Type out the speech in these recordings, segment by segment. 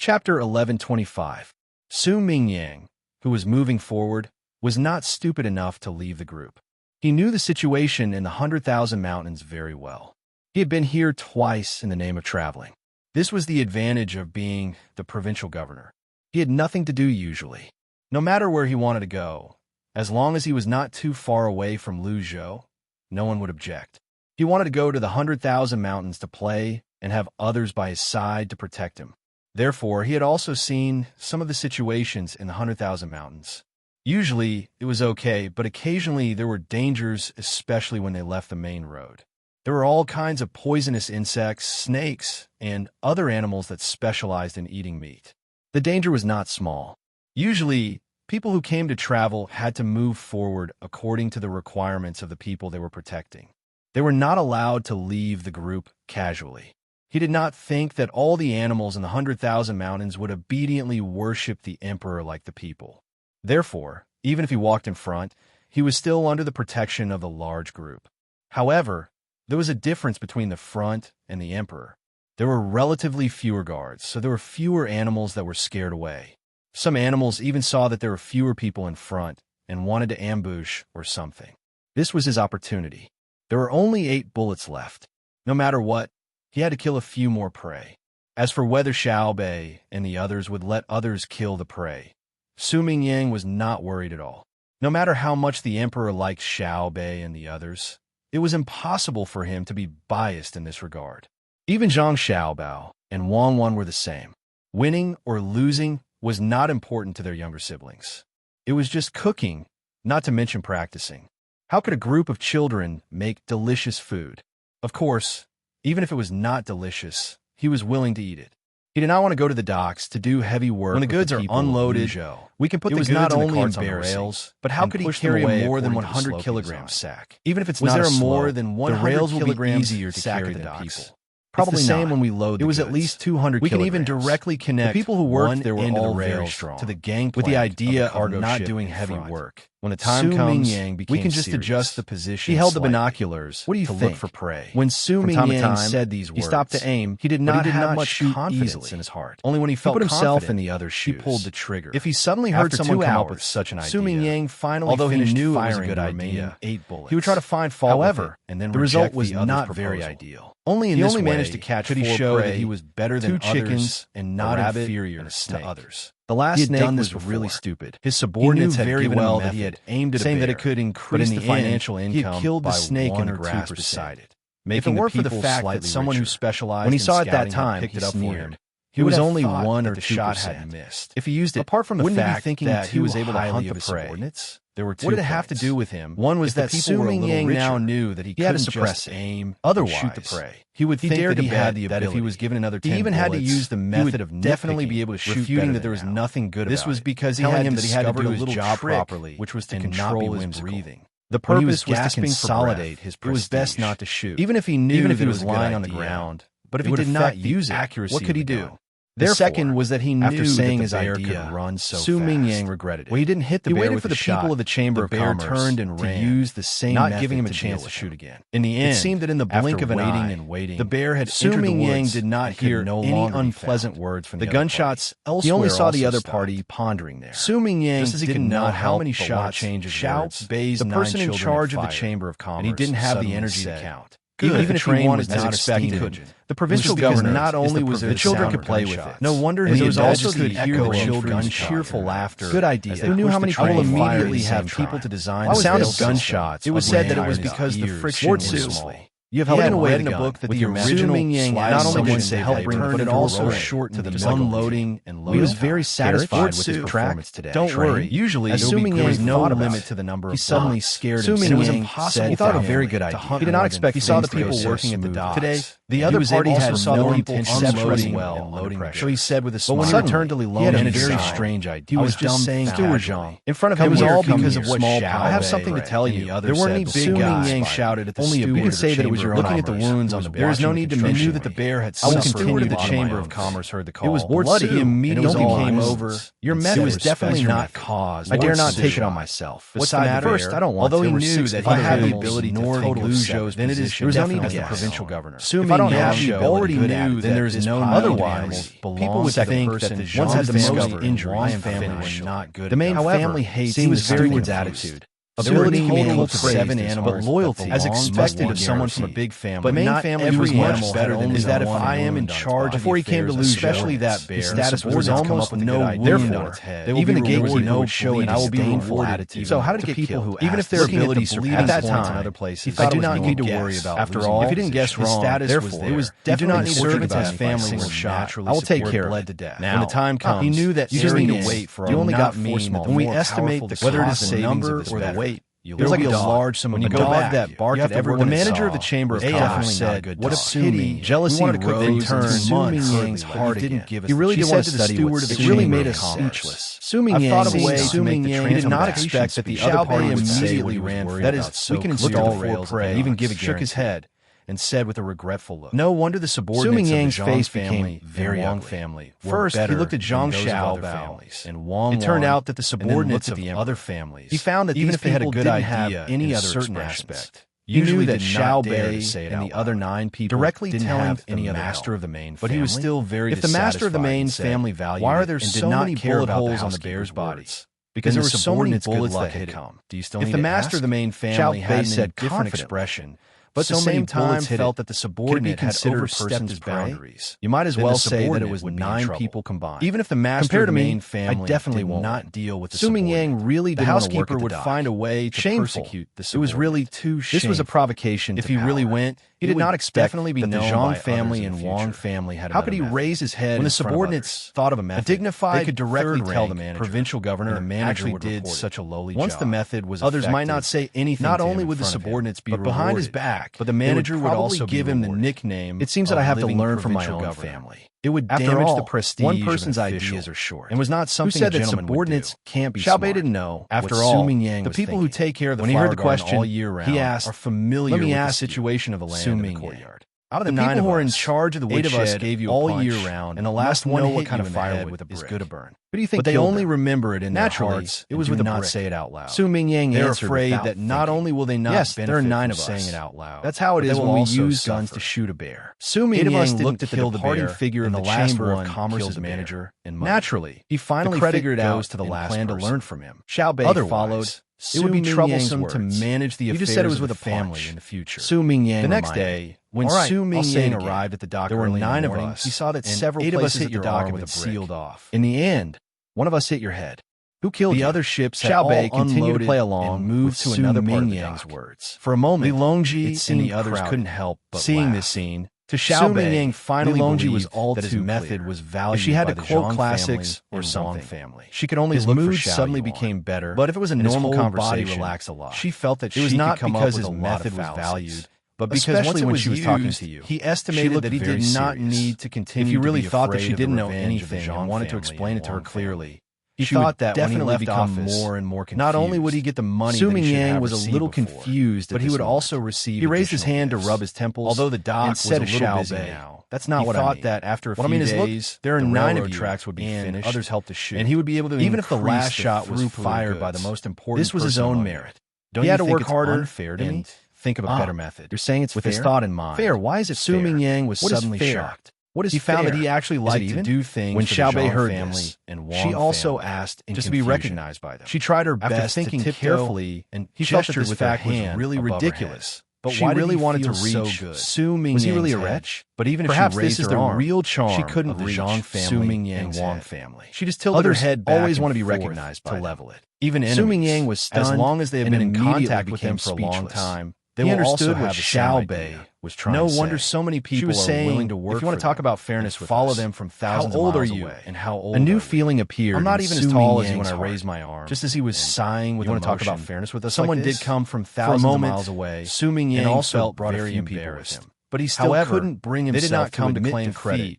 Chapter 1125. Su Mingyang, who was moving forward, was not stupid enough to leave the group. He knew the situation in the 100,000 Mountains very well. He had been here twice in the name of traveling. This was the advantage of being the provincial governor. He had nothing to do usually. No matter where he wanted to go, as long as he was not too far away from Luzhou, no one would object. He wanted to go to the 100,000 Mountains to play and have others by his side to protect him. Therefore, he had also seen some of the situations in the 100,000 Mountains. Usually, it was okay, but occasionally there were dangers, especially when they left the main road. There were all kinds of poisonous insects, snakes, and other animals that specialized in eating meat. The danger was not small. Usually, people who came to travel had to move forward according to the requirements of the people they were protecting. They were not allowed to leave the group casually. He did not think that all the animals in the 100,000 Mountains would obediently worship the emperor like the people. Therefore, even if he walked in front, he was still under the protection of the large group. However, there was a difference between the front and the emperor. There were relatively fewer guards, so there were fewer animals that were scared away. Some animals even saw that there were fewer people in front and wanted to ambush or something. This was his opportunity. There were only 8 bullets left. No matter what, he had to kill a few more prey. As for whether Xiaobei and the others would let others kill the prey, Su Mingyang was not worried at all. No matter how much the emperor liked Xiaobei and the others, it was impossible for him to be biased in this regard. Even Zhang Xiaobao and Wang Wan were the same. Winning or losing was not important to their younger siblings. It was just cooking, not to mention practicing. How could a group of children make delicious food? Of course, even if it was not delicious, he was willing to eat it. He did not want to go to the docks to do heavy work. When the goods are unloaded, we can put the goods not only in barrels, but how could he carry a more than 100 kilogram sack? Even if it's not a more than 100 kilograms easier to carry than people. Probably the same when we load. It was at least 200 kilograms. We can even directly connect the people who worked there were all very strong to the gangplank with the idea of not doing heavy work. When the time comes, we can just adjust the position. He held the binoculars. What do you think? Look for prey. When Su Mingyang said these words, he stopped to aim. He did not have much confidence in his heart. Only when he felt himself in the other's shoes, he pulled the trigger. If he suddenly heard someone come up with such an idea, Su Mingyang finally, although he knew it was a good idea, 8 bullets. He would try to find fault with it, and then the result was not very ideal. Only in this way managed to catch could he show that he was better than 2 chickens and not inferior to others. The last snake was really stupid. His subordinates had very well that he had aimed at saying that it could increase the financial income. He had killed the snake in the grass beside it, making the people slightly richer. Someone who specialized when he saw it that time picked it up for him. He was only 1 or 2% shot had missed. If he used it, apart from the fact that he was able to hunt the prey, there were 2 What did it have to do with him? One was that Su Mingyang now knew that he couldn't just aim, otherwise shoot the prey. He would think that he had the ability. That if he was given another 10 bullets, he even had to use the method of definitely be able to shoot, refuting that there was nothing good about it. This was because he had him that he had to do his job properly, which was to control his breathing. The purpose was to consolidate his prestige. It was best not to shoot, even if he knew that he was lying on the ground. But if he did not use it, what could he do? The second was that he knew after saying his idea could run so Su Mingyang regretted it. Well, he didn't hit the bear with the people of the Chamber of Commerce turned and ran to use the same not giving him a chance to shoot again. In the end, it seemed that in the blink of an eye, the bear had Su Mingyang did not hear any unpleasant words from the gunshots. He only saw the other party pondering there. Su Mingyang didn't know how many shots Xiaobei's the person in charge of the Chamber of Commerce, and he didn't have the energy to count. Even if he wanted to expected, the provincial governor not only was the children could play with it. No wonder his was also could hear the children's cheerful laughter. Good idea. Who knew how many people immediately have people to design the sound of gunshots? It was said that it was because the friction was small. You have held away in a book that the original not only did to help bring, but it also shortened the unloading and loading. He was very satisfied with his performance today. Don't worry. Usually, assuming there was no limit to the number of he suddenly scared him. It was impossible. He thought a very good idea. He did not expect. He saw the people working at the docks today. The other party had no intention of well and loading pressure. So he said with a smile. But when he returned to Lilong, he had a very strange idea. He was just saying Steward Jean. In front of him was all because of what Xiao. I have something to tell you. There weren't any big guys. Shouted at the steward. You can say that it was chamber of looking at the wounds on the bear. There is no need to mention that the bear had suffered. I will continue the Chamber of Commerce heard the call. It was bloody. He immediately came over. Your method was definitely not caused. I dare not take it on myself. What's the matter? First, I don't want to. Although he knew that he had the ability to totally lose Joe's then it is there was no need as the provincial governor. If I don't have Joe, already knew then there is no otherwise. People would think that the once had the most injuries family were not good. The main family hates seeing the steward's attitude. Ability may hold to 7 animals, but loyalty, as expected of someone from a big family. But main family was much better than is that if I am in charge before he came to lose, especially that bear, status was almost no wound on its head. Even the gatekeeper would show and I will be rewarded. So how did it get killed? Even if their abilities surpassed that time in other places, I do not need to worry about. After all, if he didn't guess wrong, therefore it was definitely servants as family were shot. I will take care of it. Now, when the time comes, he knew that you just need to wait for. You only got 4 small. When we estimate whether it is the number or the weight. There's like a large sum of a dog that barked at everyone. The manager of the Chamber of Commerce said, "What a pity! Jealousy rose in Su Mingyang's heart again. He really did want to study what it really made us speechless. Su Mingyang thought of ways to make the train did not expect that the other party immediately ran. That is, we can install rails and even give a shook his head." And said with a regretful look. No wonder the subordinates of the Zhang family, very Wang family. First, he looked at Zhang Xiao families, and Wang. It turned out that the subordinates of the other families. He found that even if they had a good idea any other certain aspect, you knew that Xiao Bei and the other 9 people directly didn't have any other master of the main family. But he was still very dissatisfied. If the master of the main family valued, why are there so many bullet holes on the bear's bodies? Because there were so many bullets that had come. Do you still need to ask? If the master of the main family had a different expression. But at the same time, felt that the subordinate had overstepped his boundaries. You might as well say that it was 9 people combined. Even if the master of the main family I definitely will not deal with the subordinate. Su Mingyang really didn't want to work at the dock. The housekeeper would find a way to persecute the subordinate. It was really too shameful. This was a provocation. If he really went, he did not expect that the Zhang family and Wang family had. How could he raise his head when the subordinates thought of a method? A dignified, they could directly tell the manager, provincial governor, and the manager actually did such a lowly job. Once the method was effective, others might not say anything. Not only would the subordinates be behind his back, but the manager would also give him the nickname. It seems that I have to learn from my own family. It would damage the prestige. One person's ideas are short, and was not something a gentleman would do. Can't be Xiao Bei didn't know. After all, the people who take care of the flower garden all year round, he asked, are familiar with the situation of the land in the courtyard. Out of the 9 who are in charge of the woodshed, 8 of us gave you all year round, and the last one what kind of firewood with a brick is good to burn. Who do you think? But they only remember it in their hearts. It was with a brick. Say it out loud. Su Mingyang they're afraid that not only will they not benefit there are 9 of us saying it out loud. That's how it is when we use guns to shoot a bear. Su Mingyang looked at the departing figure in the Chamber of Commerce's manager, and naturally, he finally figured it out to the last plan to learn from him. Xiao Bei followed. It would be troublesome to manage the affairs. You just said it was with a family in the future. Su Mingyang. The next day, when Su Mingyang arrived at the dock, there were 9 of us. He saw that several 8 of us hit your dock with a sealed off. In the end, one of us hit your head. Who killed you? The other ships had all continued to play along and moved to another part of the dock. Words. For a moment, Li Longji and the others couldn't help but seeing this scene. To Xiao Bei, finally Longji was all that his method was valued. If she had to quote classics or something, she could only look for Xiao. Suddenly became better. But if it was a normal conversation, relaxed a lot. She felt that it was not because his method was valued, but because once when she was talking to you, he estimated that he did not need to continue. If you really thought that she didn't know anything and wanted to explain it to her clearly. He thought that when he left office, more and more confused. Not only would he get the money Su Mingyang was a little confused, but he would also receive. He raised his hand to rub his temples, although the dock was a little busy now. That's not what I mean. He thought that after a few days, there are 9 of you, tracks would be finished, others helped to shoot, and he would be able to. Even if the last shot was fired by the most important, this was his own merit. He had to work harder. Fair to me. Think of a better method. You're saying it's with his thought in mind. Fair? Why is it? Su Mingyang was suddenly shocked. What is he found that he actually liked to do things when Xiao Bei heard this, and she also asked just to be recognized by them. She tried her best, thinking carefully, and he gestured with that hand was really ridiculous. But she really wanted to reach Su Mingyang's. Was he really a wretch? But even if perhaps this is the real charm, she couldn't reach Zhang family and Wang family. She just tilted her head back. Always want to be recognized by to level it. Even Su Mingyang was stunned. As long as they had been in contact with him for a long time. They understood what Xiao Bei was trying to say. No wonder so many people are willing to work. If you want to talk about fairness with us, follow them from thousands of miles away. And how old? A new feeling appeared. I'm not even as tall as you when I raised my arm. Just as he was sighing with emotion. You want to talk about fairness with us? Someone did come from thousands of miles away. Su Mingyang also brought a few people with him, but he still couldn't bring himself to claim credit.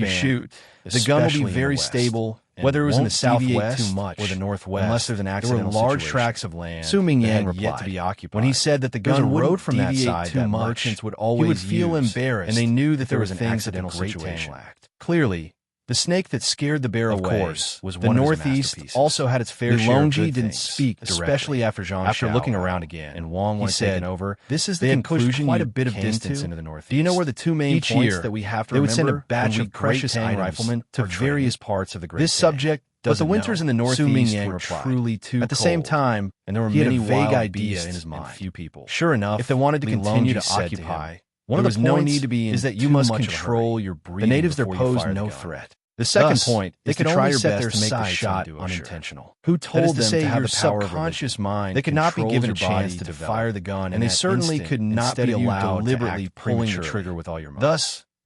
you shoot, the gun will be very stable, whether it was in the southwest or the northwest, unless there's an accidental situation. There were large tracts of land Su Mingyang replied, yet to be occupied. When he said that the gun wouldn't from that side, that merchants would always he would feel embarrassed, and they knew that there was an accidental situation. Clearly, the snake that scared the bear away was one of his masterpieces. Also had its fair share of good didn't speak directly, especially after Zhang After Xiao looking around again, and Wang was taken over. This is the conclusion. Quite a bit of distance into the northeast. Do you know where the two main points that we have to remember? They would send a batch of precious Tang riflemen to various parts of the Great. This subject. But the winters in the northeast were truly too cold. At the same time, and there were many vague ideas in his mind. Few people. Sure enough, if they wanted to continue to occupy, one of the points is that you must control your breathing. The natives there pose no threat. The second point is to try your best to make the shot unintentional. Who told them to have the power of subconscious mind? They could not be given a chance to fire the gun, and they certainly could not be allowed deliberately pulling the trigger with all your might. Thus,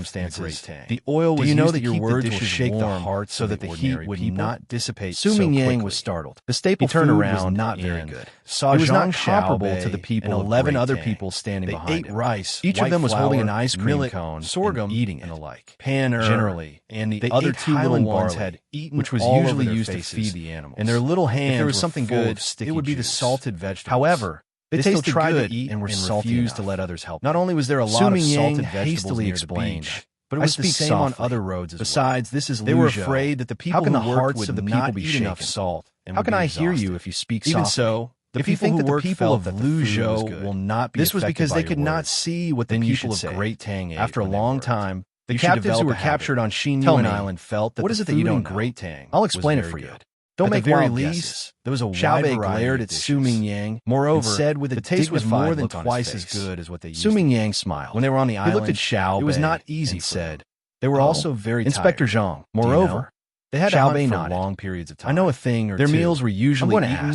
circumstances, the oil was used to keep the dishes warm so that the heat would not dissipate so quickly. Su Mingyang was startled. The staple food was not very good. It was not comparable to the people and 11 other people standing behind him. They ate rice. Each of them was holding an ice cream cone, sorghum, eating it, and the like. Pan generally, and the other two little ones had eaten, which was usually used to feed the animals. And their little hands, if there was something good, it would be the salted vegetables. However, they still tried to eat and refused to let others help. Not only was there a lot of salted vegetables near the beach, but it was the same on other roads as well. Besides, this is Luzhou. They were afraid that the people who worked would not eat enough salt. How can I hear you if you speak softly? Even so, the people who worked felt that Luzhou will not be affected by your words. This was because they could not see what the people of Great Tang ate. After a long time, the captives who were captured on Xinyuan Island felt that the food in Great Tang. I'll explain it for you. Don't make very least, there was a wide variety glared at Su Mingyang, moreover, and said with the taste was more than twice as good as what they used. Su Mingyang smiled. When they were on the island, he looked at Xiao. It was not easy, said. They were also very tired. Inspector Zhang. Moreover, they had to hunt for long periods of time. I know a thing or two. Their meals were usually eaten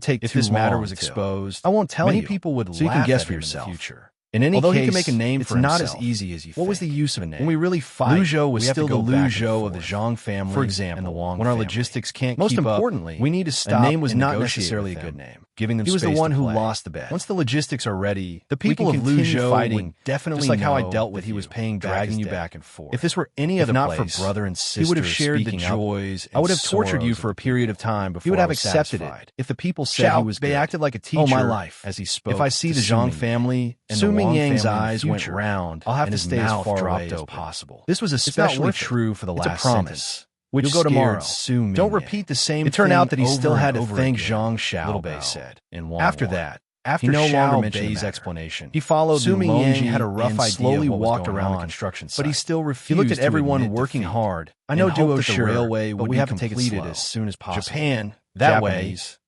won't take if too this matter long was to. exposed. I won't tell Many you. people would so you laugh can guess at for him in the yourself. future. In any Although case, he can make a name it's for not himself. as easy as you What was think. the use of a name? When we really fight, Liu Zhou was we have still to the go Liu back and Zhou of the forth. Zhang family, For example, and the Wang when our family. logistics can't Most keep importantly, up, we need to stop. a name was and not negotiate necessarily a with good them, name. giving them He was the space one to who play. lost the bet. Once the logistics are ready, The people we of can Liu continue Zhou fighting, would definitely just like how I know dealt with that he you, was paying back dragging his you debt. back and forth. If this were any If other not place, for brother and sister, he would have shared the speaking up, joys. I would have and tortured you sorrows for a of the period people. of time before He would I have was accepted satisfied. it if the people said he was They good. acted like a teacher. Oh, my life. As he spoke. If I see to the Su Zhang Ming family and Su the Ming Wang Yang's family in the eyes went future, round. I'll have and to his stay as mouth far dropped away as open. possible. This was It's not especially worth it. true for the It's a last promise. sentence, You'll which go tomorrow. scared Su Ming. Don't repeat the same It turned thing out that he over still and had to over thank again. Zhang Xiao. Little Bei Bao. said. After Wang. that, After he no Xiao longer mentioned Bei's the matter. explanation, He followed Su Ming Longji had a rough and idea slowly of what was walked going around on, the construction site. but he still refused. He looked at to everyone admit working defeat. hard. I know and duo hoped that the sure, railway but would we be have to take it completed slow. as soon as possible. Japan, that Japanese,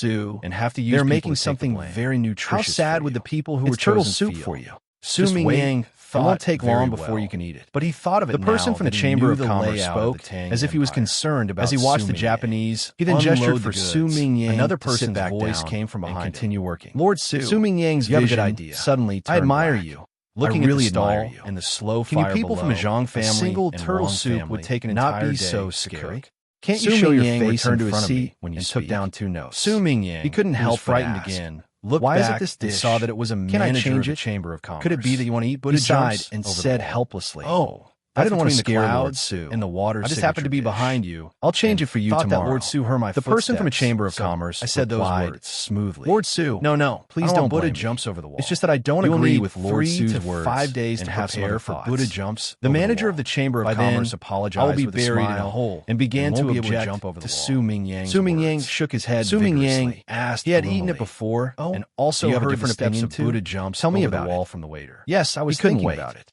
Su and have to use they're people making to take the something blame. very nutritious. How sad for would you. the people who It's were turtle chosen soup feel? for you. Just Su wait. Mingyang It thought won't take very long well. before you can eat it. But he thought of it The person now from the that he Chamber knew of the Commerce layout spoke of the Tang as if he was Empire. concerned about As he watched the Su Mingyang. Japanese He then gestured unload for the Su goods, Mingyang another to sit person's back voice down came from and behind him. continue working. Lord Su Mingyang's you have a good vision idea. suddenly I turned admire black. you. Looking I really at the admire stall you. and the slow Can you fire people below, from a Zhang family a single and turtle Wang soup family would take an not entire be day so to scary? cook? Can't you Su show your Mingyang face returned in to his front of me seat when you and speak? took down 2 notes. Su Mingyang, He couldn't who was help but frightened ask, again, looked why is it back this and dish? saw that it was a Can I manager change of it? the Chamber of Commerce. Could it be that you want to eat Buddha He sighed jumps and over the said wall? helplessly, Oh, I didn't want to between the scare Lord clouds Su and the water I just happened to be signature dish. behind you. I'll change and it for you thought tomorrow. that Lord Su heard my The person from a footsteps, Chamber of so Commerce I said those replied words smoothly. Lord Su, No, please don't Buddha blame me. jumps over the wall. It's just that I don't You will agree need with Lord 3 Su's to words 5 days and to have some prepare other for thoughts. Buddha jumps. The over manager wall. of the Chamber of By Commerce then, apologized I'll be with a buried in smile a hole and began and to won't be able to object jump over the to wall. Su Mingyang's Su Mingyang words. shook his head Su Mingyang vigorously. asked He had eaten gloomily, it before and also do you have a heard different the steps opinion of too? Buddha jumps Tell me over about the it. wall from the waiter. Yes, I was He couldn't thinking wait. about it.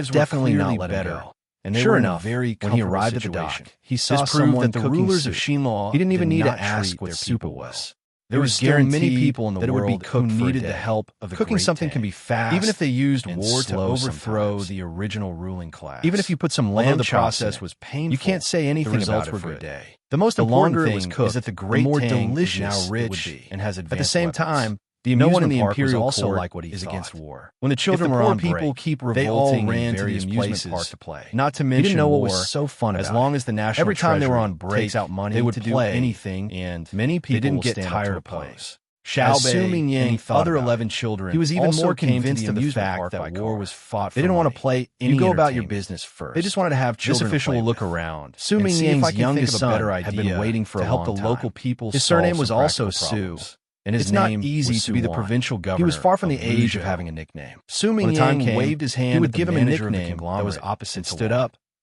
lives were definitely not clearly let him better. go. And they Sure were in a enough, very when he comfortable arrived at the situation. dock, he saw This proved someone that the cooking rulers of soup. Shinlaw He didn't even did need to not ask treat what their soup people it well. was. There It was was still many guaranteed people in the that it would be world cooked who for a needed the day. help of the Cooking great something Tang. can be fast, even if they used and war to slow overthrow sometimes. the original ruling class. Even if you put some Although lamb the chops in process it, was painful, you can't say anything the results about it were for a good. day. The most The important longer it thing was cooked, is that the great more Tang delicious is now it would rich be. and has At the advanced same weapons. time, the No one amusement in the park was imperial also court like what he is thought. against war. When the children If the were poor on people break, keep they all revolting ran in to the various amusement places park to play. Not to He mention didn't know what war, was so fun as about long it. as the national Every time they were on treasury break, takes out money they would to do play anything, and many people they didn't will get stand tired up to of oppose. Xiao As Bei Su Ming and the Yang other thought about 11 it, children he was even also more came to convinced the of the amusement fact park that by war car. was fought They for didn't want to money. play any You go about your entertainment. business first. They just wanted to have This children official to play will look with. around Su and Ming see if I Yang's can think youngest of a better son had been idea waiting for to a help long the local time. people His solve surname some was also practical Su, problems. and his It's not name easy was to be the Suwan. provincial governor. He was far from of the age of Luzhou. having a nickname. Su Ming When the time Yang came, waved his hand he would at the give him a manager of the nickname that was conglomerate opposite and to stood Wang. up,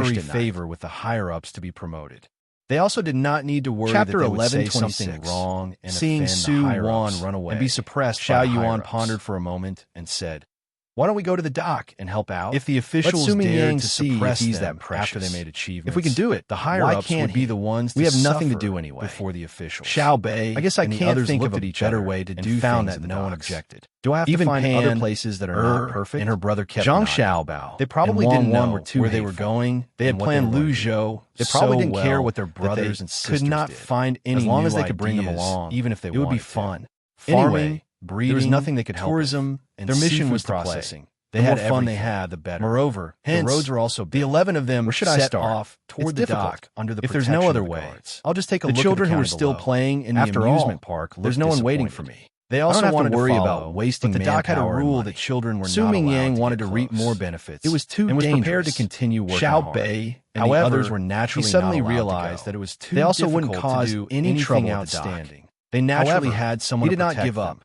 curry at night. favor with the higher-ups to be promoted. They also did not need to worry Chapter that they would say 11:26. something wrong and Seeing offend Su the higher-ups Wan run away and be suppressed. Xiao by the Yuan higher-ups. pondered for a moment and said, "Why don't we go to the dock and help out?" If the officials Su Ming dared Yang to see if suppress he's them that precious. after they made achievements, If we can do it, the why higher-ups can't would be he? the ones We to have nothing to suffer do anyway. before the officials. Xiao Bei, I guess I and the can't others think looked of at a each better other way to and do found things that that no no one docks. objected. Do I have Even to find Pan other places that are not perfect? and her brother kept Zhang nodding. Xiaobao. They probably and didn't Wang Wan know were too where they were hateful. going. They had and what planned they were Lu going to do. Zhou. They So probably didn't care well what their that brothers they and sisters could not did. find any As long new as they could bring them ideas, along, even if they it would be wanted to. fun. Farming, Anyway, breeding, there was nothing they could help tourism, with. and Their mission seafood was to play. processing. They The had more fun they everything. had, the better. Moreover, Hence, the roads were also the big. 11 of them Where should I set start? off toward It's the difficult. dock under the If there's no protection other of the way, guards. I'll just take a The look at children the who were county still below. playing in the After amusement all, park there's looked no one waiting disappointed. for me. They I don't also have to wanted worry follow, about wasting but the dock had a manpower and rule money. that children were Su not Ming allowed Yang to wanted get to reap close. more benefits. It was too and was dangerous. prepared to continue working Xiao hard. Bei and However, the others were naturally he suddenly not allowed realized to go. that it was too They also difficult wouldn't cause to do any anything trouble at the dock. outstanding. They naturally However, had someone he to did not protect give them. up.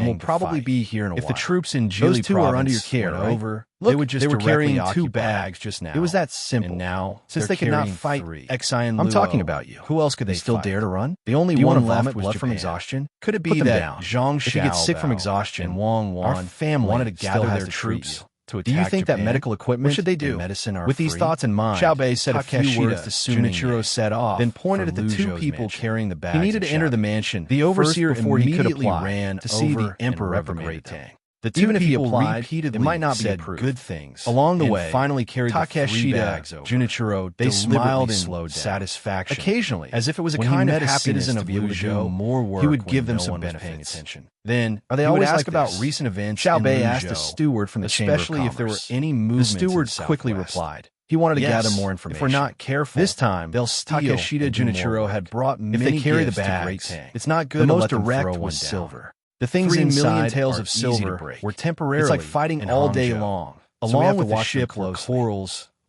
and will to probably fight. be here in a while. If the troops in Those Geely two are under your province care, went right? over, Look, they would just they were directly carrying 2 occupy. bags just now. It was that simple. And now, Since they're they could not carrying fight 3. Exai and I'm Luo, talking about you. who else could they still fight? dare to run? The only Do you one want left left was blood Japan. from exhaustion? Could it be Put them that down. Zhang If he gets sick from Xiaobao exhaustion, and Wang our Wan family wanted to still gather has their to troops treat to Do you attack think Japan? that medical equipment What should they do? and medicine are With these free? thoughts in mind, Xiao Bei said a few Takeshita, words to Junichiro set off, then pointed at for the 2 Luzhou's people mansion. carrying the bags. He needed and to enter shouted. the mansion. The overseer first before he could immediately apply ran to see over the emperor and reprimanded reprimanded Tang. Tang. The 2 Even if he people applied, repeatedly it might not be said approved. good things. Along the and way, finally carried the 3 Takeshita, bags over. Junichiro, They smiled in slowed down. satisfaction. Occasionally, as if it was a when he kind of met a happiness citizen to of be able to do Luzhou, more work, he would give them no some one was paying benefits. attention. Then, Are they he always would ask like about this? recent events Xiao in Bei asked Luzhou, a steward from the Chamber of especially if there were Commerce. any The movements in steward the quickly Southwest. replied. He wanted to Yes, gather more if information. we're not careful, this time, they'll steal Takeshita and do more Junichiro work. had brought If many they carry the gifts to bags, Great Tang. it's not good The to most let them direct throw one was down. silver. The things 3 million inside taels are of easy to silver break. were temporarily It's like fighting in all day Hangzhou. long. So we Along have to with the watch them ship were closely. corals,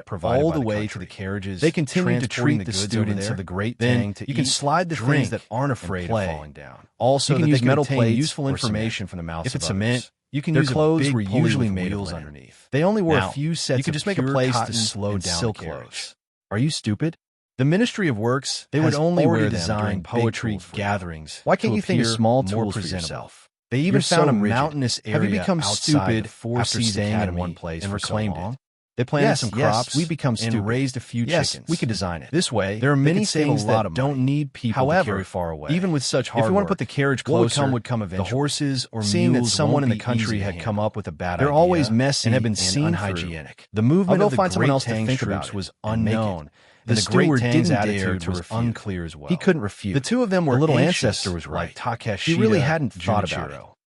escorted all the way to the carriages. They continued to treat the students of the Great Tang to eat, you can slide the things that aren't afraid of falling down. Also, you can use metal plates, useful information from the mouths of others. If it's cement, you can use clothes were usually made of underneath. They only wore a few sets. You could just make a place to slow down silk clothes. Are you stupid? The Ministry of Works, they would only wear design poetry gatherings. Why can't you think of small tools for yourself? They even found a mountainous area. Have you become stupid after staying in one place and reclaimed it? They planted some crops. We become stupid and raised a few chickens. We could design it this way. There are many things that don't need people to carry far away. Even with such hard work, if you want to put the carriage closer, would come eventually. The horses or seeing that someone in the country had come up with a bad idea. They're always messy and have been seen unhygienic. The movement of the find someone else to think about was unknown. The steward didn't dare to refuse. Unclear as well. He couldn't refuse. The two of them were the little ancestor was right. Takeshi, he really hadn't thought about it.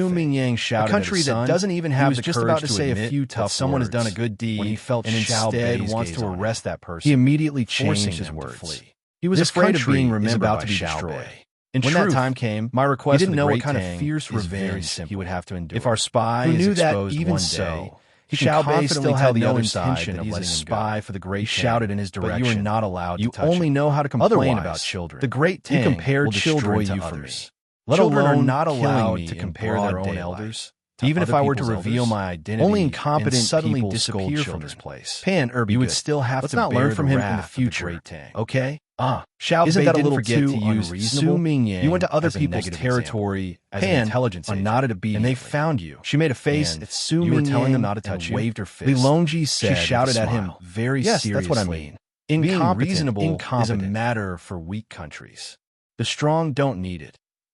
Su thing. Mingyang shouted A country at his that son, doesn't even he have was the just courage about to to say a admit few that tough someone has words done a good deed when he felt and Xiao instead Bei's wants gaze to on him. arrest that person. He immediately forcing changed his him to words. flee. He was This afraid of country being is remembered about by to be Xiao destroyed. Bei. In When truth, that time came, my he request didn't for the know what great kind of Tang fierce is very revenge simple. he would have to endure. If our spy Who is knew that exposed even one so, day, he Xiao can Bei confidently still tell had the no other side intention that of he's a letting him spy go. for the great He Tang, shouted in his direction, but you are not allowed "You to touch only him. know how to complain Otherwise, about children. the great You Tang compare will children destroy to you for others. me. Let Children are alone not killing allowed me to in compare their broad own daylight. elders. To Even other if I were to people's reveal elders, my identity only and incompetent suddenly people disappear school from children. this place, Pan you would good. still have Let's to not bear learn from the him wrath in the of future. great Tang. Okay? Xiao Isn't Bei that a didn't little forget too to use Su unreasonable? Mingyang You went to other as a people's negative territory example. as an Pan intelligence are agent, nodded and they obediently. found you. She made a face And at Su you were telling them Mingyang not to touch and you? waved her fist. Li Longji said She with a shouted at him smile. very Yes, seriously. that's what I mean. Being Incompetent reasonable is a incompetent. matter for weak countries. The strong don't need it.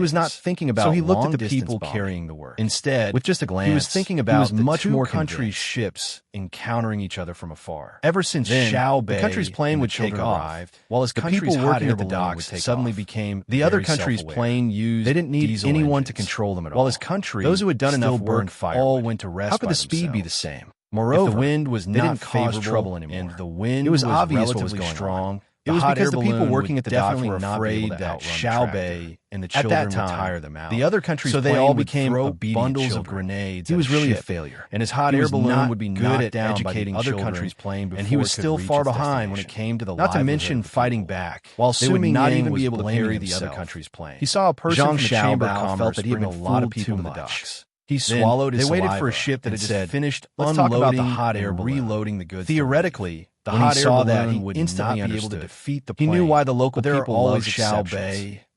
He was not thinking about so he looked at the long-distance people bombing. carrying the work. Instead, With just a glance, he was thinking about the much two more countries' countries' ships encountering each other from afar. Ever since Then, Xiao the Bei country's plane and the would take children off, arrived, while his the country's people hot working air at the balloon docks would take suddenly off. became The other very country's self-aware. plane used They didn't need diesel anyone to engines, control them at all. while his country, Those who had done still enough burned work firewood. all went to rest How could by the speed be the themselves. same? Moreover, If the wind was they not didn't cause favorable trouble anymore. and the wind It was obvious what relatively was going strong, on. the It was hot because air the people balloon working would at the docks definitely were not be afraid able to that outrun the Xiao tractor. Bei and the At children that time, would tire them out. the other country's so they plane all would became throw obedient bundles of children. grenades. He at was a really a ship, failure, and his hot He air was balloon not would be good knocked at down by the educating other children, country's plane and he was before it still could far reach its behind when it destination. came to the Not to livelihood mention of the fighting people. back, While they would Su not Mingyang even was be able to blaming carry the himself. other country's plane. He saw a person Zhang from the Chamber of Xiaobao Commerce felt that he had bring been a lot of fooled people too to the much. docks. He Then swallowed his they waited saliva for a ship that and had just said, finished "Let's talk about the unloading hot air and balloon." reloading the goods. Theoretically, the when he hot air saw that, balloon he would instantly not be able to understood. defeat the He plane. knew why the local But there are people always loved Xiao exceptions. Bei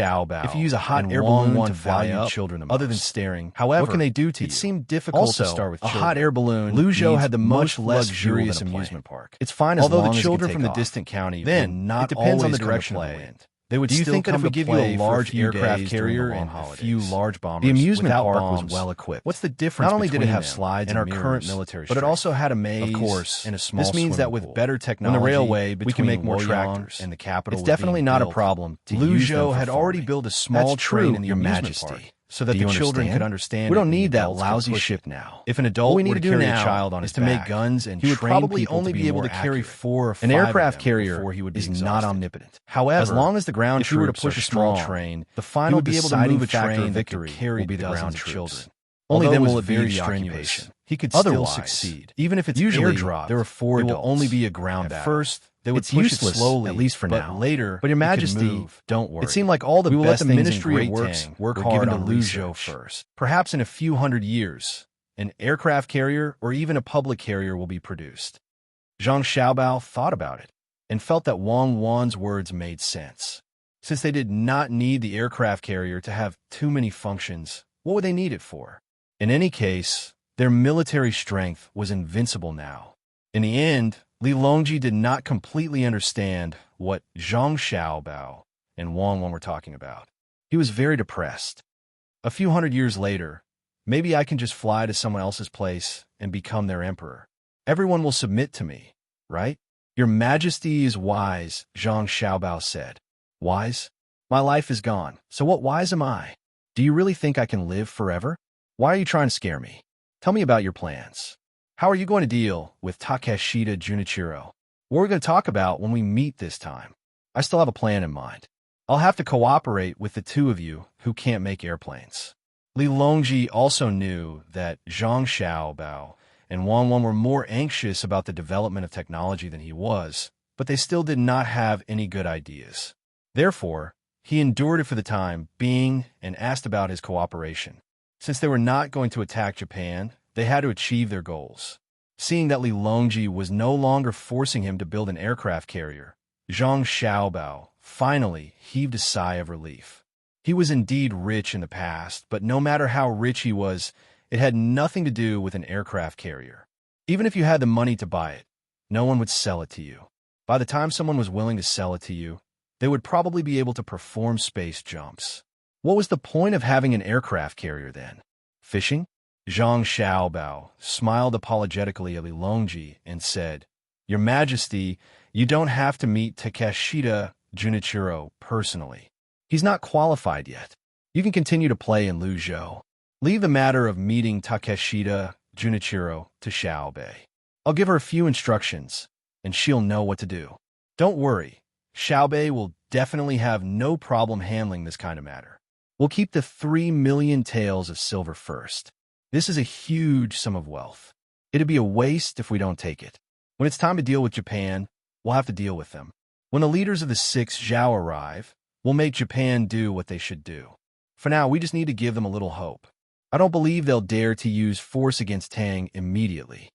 Xiaobao. If you use a hot and air Wang balloon Wan to fly value up, children the most. other than staring, However, what can they do to you? It seemed difficult Also, to start with a children. hot air balloon Lu Zhou needs had the much most less luxurious fuel than a amusement plane. park. It's fine as Although long the as children it from can the take off. distant county Then, will not it depends on the always come to direction of the play. wind. They would Do you still think that come if we to give you play a for large few aircraft days during the carrier long and a holidays. few large bombers, The amusement without park bombs, was well equipped. What's the difference Not only did it between have them slides and our and current mirrors, military but it strength? also had a maze, Of course, and a small this means that swimming with pool. better On technology, the railway we can make more between tractors, Luoyang and the capital it's was definitely being not a built problem to Lu use them Zhou for had already farming. built a small That's train true, in the Your amusement Majesty. park, so that Do the you children understand? could understand We it don't and the need that adults could lousy push ship it. now. If an All adult we need were to to do carry now a child on is his to make back, guns and he would train probably people only to be able more to carry accurate. 4 or 5 An of aircraft them carrier before he would be is not exhausted. omnipotent. However, As long as the ground if you were to troops push are a small strong, train, the he final would be able to deciding move a factor train of that could victory carry will be the dozens ground of troops. children. Only Although then it will was it be very the strenuous. occupation. He could still Otherwise, succeed. even if it's Usually, airdropped, there are four it will adults. only be a ground At battle. first, they would It's push useless, it slowly, at least for but now. later, But Your it could Majesty, move. don't worry. It seemed like all the We will let best the things Ministry in of Great Works Tang work were hard given to on Liu research. Zhou first. Perhaps in a few hundred years, an aircraft carrier or even a public carrier will be produced. Zhang Xiaobao thought about it and felt that Wang Wan's words made sense. Since they did not need the aircraft carrier to have too many functions, what would they need it for? In any case, their military strength was invincible now. In the end, Li Longji did not completely understand what Zhang Xiaobao and Wang Wan were talking about. He was very depressed. A few hundred years later, maybe I can just fly to someone else's place and become their emperor. Everyone will submit to me, right? Your Majesty is wise, Zhang Xiaobao said. Wise? My life is gone, so what wise am I? Do you really think I can live forever? Why are you trying to scare me? Tell me about your plans. How are you going to deal with Takeshita Junichiro? What are we going to talk about when we meet this time? I still have a plan in mind. I'll have to cooperate with the two of you who can't make airplanes. Li Longji also knew that Zhang Xiaobao and Wang Wan were more anxious about the development of technology than he was, but they still did not have any good ideas. Therefore, he endured it for the time being and asked about his cooperation. Since they were not going to attack Japan, they had to achieve their goals. Seeing that Li Longji was no longer forcing him to build an aircraft carrier, Zhang Xiaobao finally heaved a sigh of relief. He was indeed rich in the past, but no matter how rich he was, it had nothing to do with an aircraft carrier. Even if you had the money to buy it, no one would sell it to you. By the time someone was willing to sell it to you, they would probably be able to perform space jumps. What was the point of having an aircraft carrier then? Fishing? Zhang Xiaobao smiled apologetically at Li Longji and said, Your Majesty, you don't have to meet Takeshita Junichiro personally. He's not qualified yet. You can continue to play in Luzhou. Leave the matter of meeting Takeshita Junichiro to Xiaobei. I'll give her a few instructions, and she'll know what to do. Don't worry, Xiaobei will definitely have no problem handling this kind of matter. We'll keep the 3 million taels of silver first. This is a huge sum of wealth. It'd be a waste if we don't take it. When it's time to deal with Japan, we'll have to deal with them. When the leaders of the 6 Zhao arrive, we'll make Japan do what they should do. For now, we just need to give them a little hope. I don't believe they'll dare to use force against Tang immediately.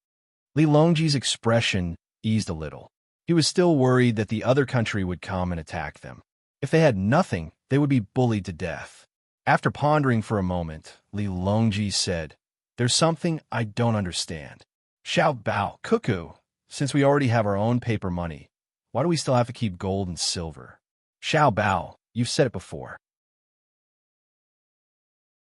Li Longji's expression eased a little. He was still worried that the other country would come and attack them. If they had nothing, they would be bullied to death. After pondering for a moment, Li Longji said, There's something I don't understand. Xiaobao, cuckoo, since we already have our own paper money, why do we still have to keep gold and silver? Xiaobao, you've said it before.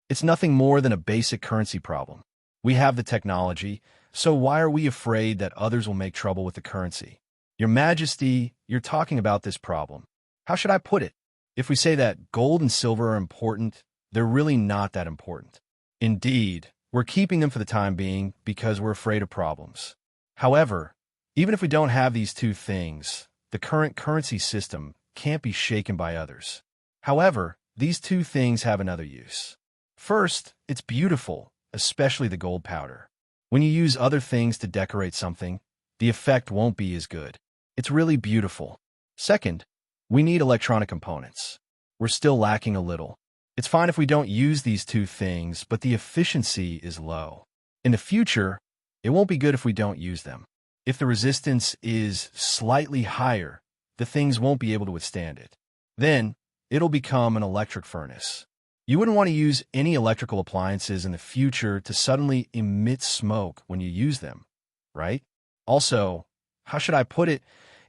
It's nothing more than a basic currency problem. We have the technology, so why are we afraid that others will make trouble with the currency? Your Majesty, you're talking about this problem. How should I put it? If we say that gold and silver are important, they're really not that important. Indeed, we're keeping them for the time being because we're afraid of problems. However, even if we don't have these two things, the current currency system can't be shaken by others. However, these two things have another use. First, it's beautiful, especially the gold powder. When you use other things to decorate something, the effect won't be as good. It's really beautiful. Second, we need electronic components. We're still lacking a little. It's fine if we don't use these two things, but the efficiency is low. In the future, it won't be good if we don't use them. If the resistance is slightly higher, the things won't be able to withstand it. Then, it'll become an electric furnace. You wouldn't want to use any electrical appliances in the future to suddenly emit smoke when you use them, right? Also, how should I put it?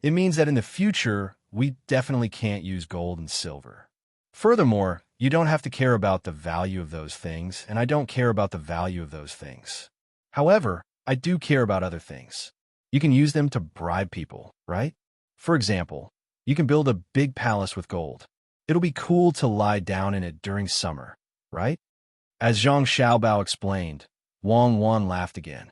It means that in the future, we definitely can't use gold and silver. Furthermore, you don't have to care about the value of those things, and I don't care about the value of those things. However, I do care about other things. You can use them to bribe people, right? For example, you can build a big palace with gold. It'll be cool to lie down in it during summer, right? As Zhang Xiaobao explained, Wang Wan laughed again.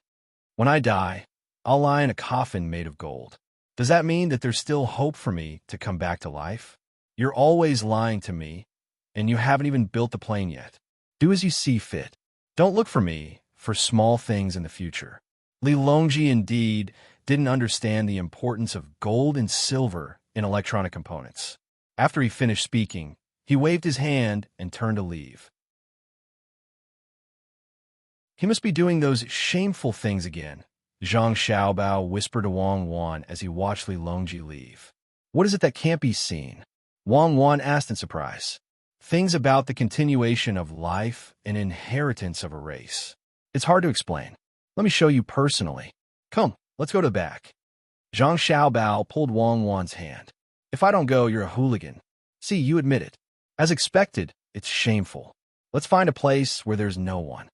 When I die, I'll lie in a coffin made of gold. Does that mean that there's still hope for me to come back to life? You're always lying to me, and you haven't even built the plane yet. Do as you see fit. Don't look for me for small things in the future. Li Longji indeed didn't understand the importance of gold and silver in electronic components. After he finished speaking, he waved his hand and turned to leave. He must be doing those shameful things again, Zhang Xiaobao whispered to Wang Wan as he watched Li Longji leave. What is it that can't be seen? Wang Wan asked in surprise. Things about the continuation of life and inheritance of a race. It's hard to explain. Let me show you personally. Come, let's go to the back. Zhang Xiaobao pulled Wang Wan's hand. If I don't go, you're a hooligan. See, you admit it. As expected, it's shameful. Let's find a place where there's no one.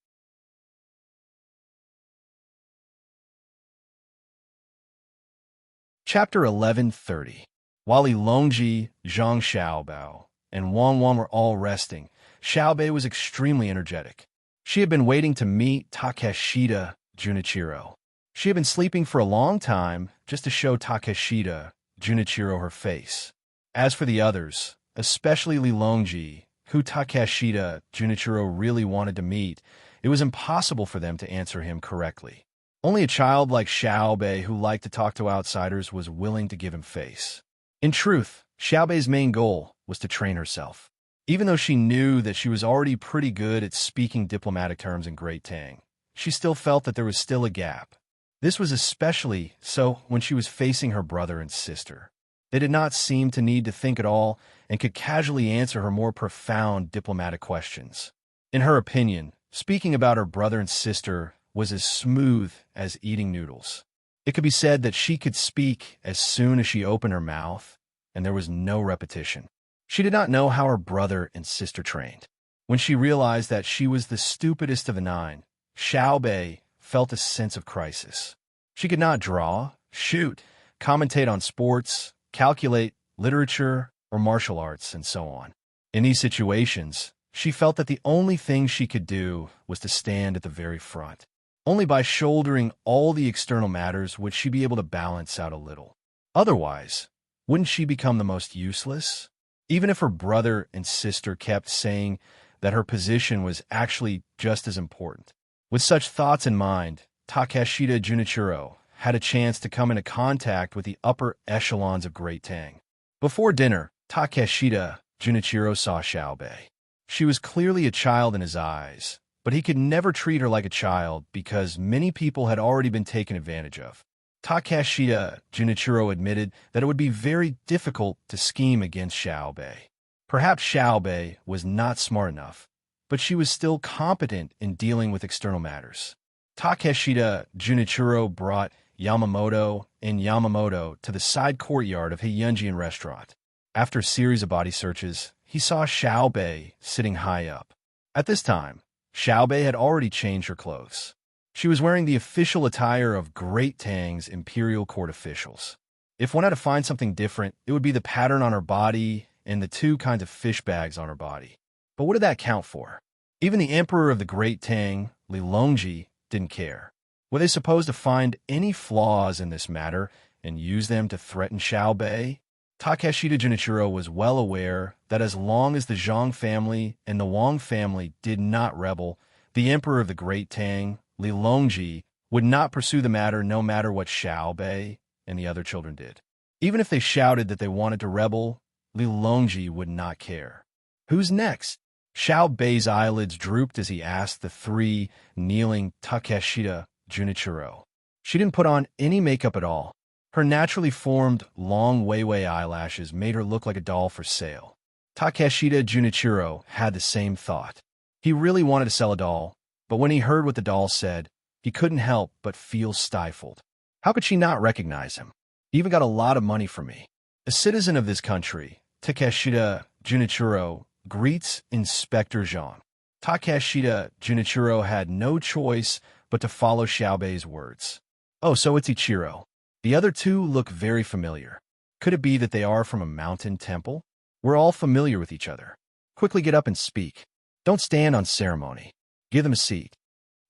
Chapter 11:30. While Li Longji, Zhang Xiaobao, and Wang Wan were all resting, Xiaobei was extremely energetic. She had been waiting to meet Takeshita Junichiro. She had been sleeping for a long time just to show Takeshita Junichiro her face. As for the others, especially Li Longji, who Takeshita Junichiro really wanted to meet, it was impossible for them to answer him correctly. Only a child like Xiaobei who liked to talk to outsiders was willing to give him face. In truth, Xiaobei's main goal was to train herself. Even though she knew that she was already pretty good at speaking diplomatic terms in Great Tang, she still felt that there was still a gap. This was especially so when she was facing her brother and sister. They did not seem to need to think at all and could casually answer her more profound diplomatic questions. In her opinion, speaking about her brother and sister was as smooth as eating noodles. It could be said that she could speak as soon as she opened her mouth, and there was no repetition. She did not know how her brother and sister trained. When she realized that she was the stupidest of the nine, Xiaobei felt a sense of crisis. She could not draw, shoot, commentate on sports, calculate, literature, or martial arts, and so on. In these situations, she felt that the only thing she could do was to stand at the very front. Only by shouldering all the external matters would she be able to balance out a little. Otherwise, wouldn't she become the most useless? Even if her brother and sister kept saying that her position was actually just as important. With such thoughts in mind, Takeshita Junichiro had a chance to come into contact with the upper echelons of Great Tang. Before dinner, Takeshita Junichiro saw Xiaobei. She was clearly a child in his eyes, but he could never treat her like a child because many people had already been taken advantage of. Takeshita Junichiro admitted that it would be very difficult to scheme against Xiaobei. Perhaps Xiaobei was not smart enough, but she was still competent in dealing with external matters. Takeshita Junichiro brought Yamamoto and Yamamoto to the side courtyard of Heiyunjian restaurant. After a series of body searches, he saw Xiaobei sitting high up. At this time, Xiaobei had already changed her clothes. She was wearing the official attire of Great Tang's imperial court officials. If one had to find something different, it would be the pattern on her body and the two kinds of fish bags on her body. But what did that count for? Even the emperor of the Great Tang, Li Longji, didn't care. Were they supposed to find any flaws in this matter and use them to threaten Xiaobei? Takeshita Junichiro was well aware that as long as the Zhang family and the Wang family did not rebel, the emperor of the Great Tang, Li Longji, would not pursue the matter no matter what Xiaobei and the other children did. Even if they shouted that they wanted to rebel, Li Longji would not care. Who's next? Xiaobei's eyelids drooped as he asked the three kneeling Takeshita Junichiro. She didn't put on any makeup at all. Her naturally formed, long Weiwei eyelashes made her look like a doll for sale. Takeshita Junichiro had the same thought. He really wanted to sell a doll, but when he heard what the doll said, he couldn't help but feel stifled. How could she not recognize him? He even got a lot of money from me. A citizen of this country, Takeshita Junichiro greets Inspector Zhang. Takeshita Junichiro had no choice but to follow Xiaobei's words. Oh, so it's Ichiro. The other two look very familiar. Could it be that they are from a mountain temple? We're all familiar with each other. Quickly get up and speak. Don't stand on ceremony. Give them a seat.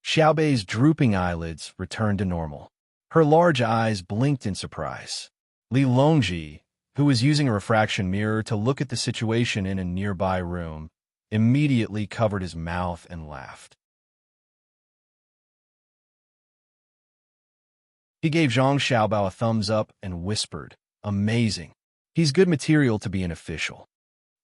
Xiaobei's drooping eyelids returned to normal. Her large eyes blinked in surprise. Li Longji, who was using a refraction mirror to look at the situation in a nearby room, immediately covered his mouth and laughed. He gave Zhang Xiaobao a thumbs up and whispered, "Amazing. He's good material to be an official."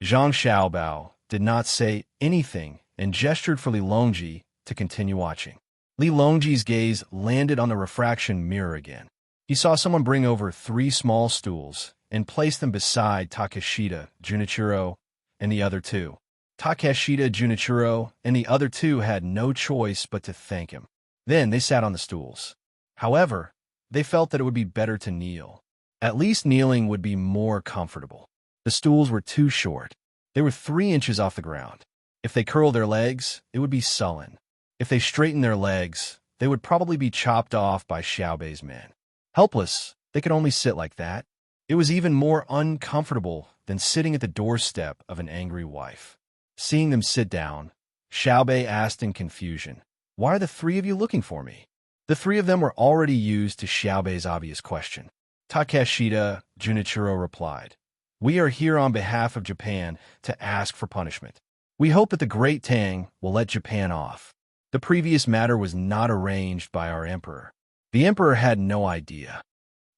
Zhang Xiaobao did not say anything and gestured for Li Longji to continue watching. Li Longji's gaze landed on the refraction mirror again. He saw someone bring over 3 small stools and place them beside Takeshita, Junichiro, and the other 2. Takeshita, Junichiro, and the other 2 had no choice but to thank him. Then they sat on the stools. However, they felt that it would be better to kneel. At least kneeling would be more comfortable. The stools were too short. They were 3 inches off the ground. If they curled their legs, it would be sullen. If they straightened their legs, they would probably be chopped off by Xiaobei's men. Helpless, they could only sit like that. It was even more uncomfortable than sitting at the doorstep of an angry wife. Seeing them sit down, Xiaobei asked in confusion, "Why are the 3 of you looking for me?" The 3 of them were already used to Xiaobei's obvious question. Takeshita, Junichiro replied, "We are here on behalf of Japan to ask for punishment. We hope that the Great Tang will let Japan off. The previous matter was not arranged by our emperor." The emperor had no idea.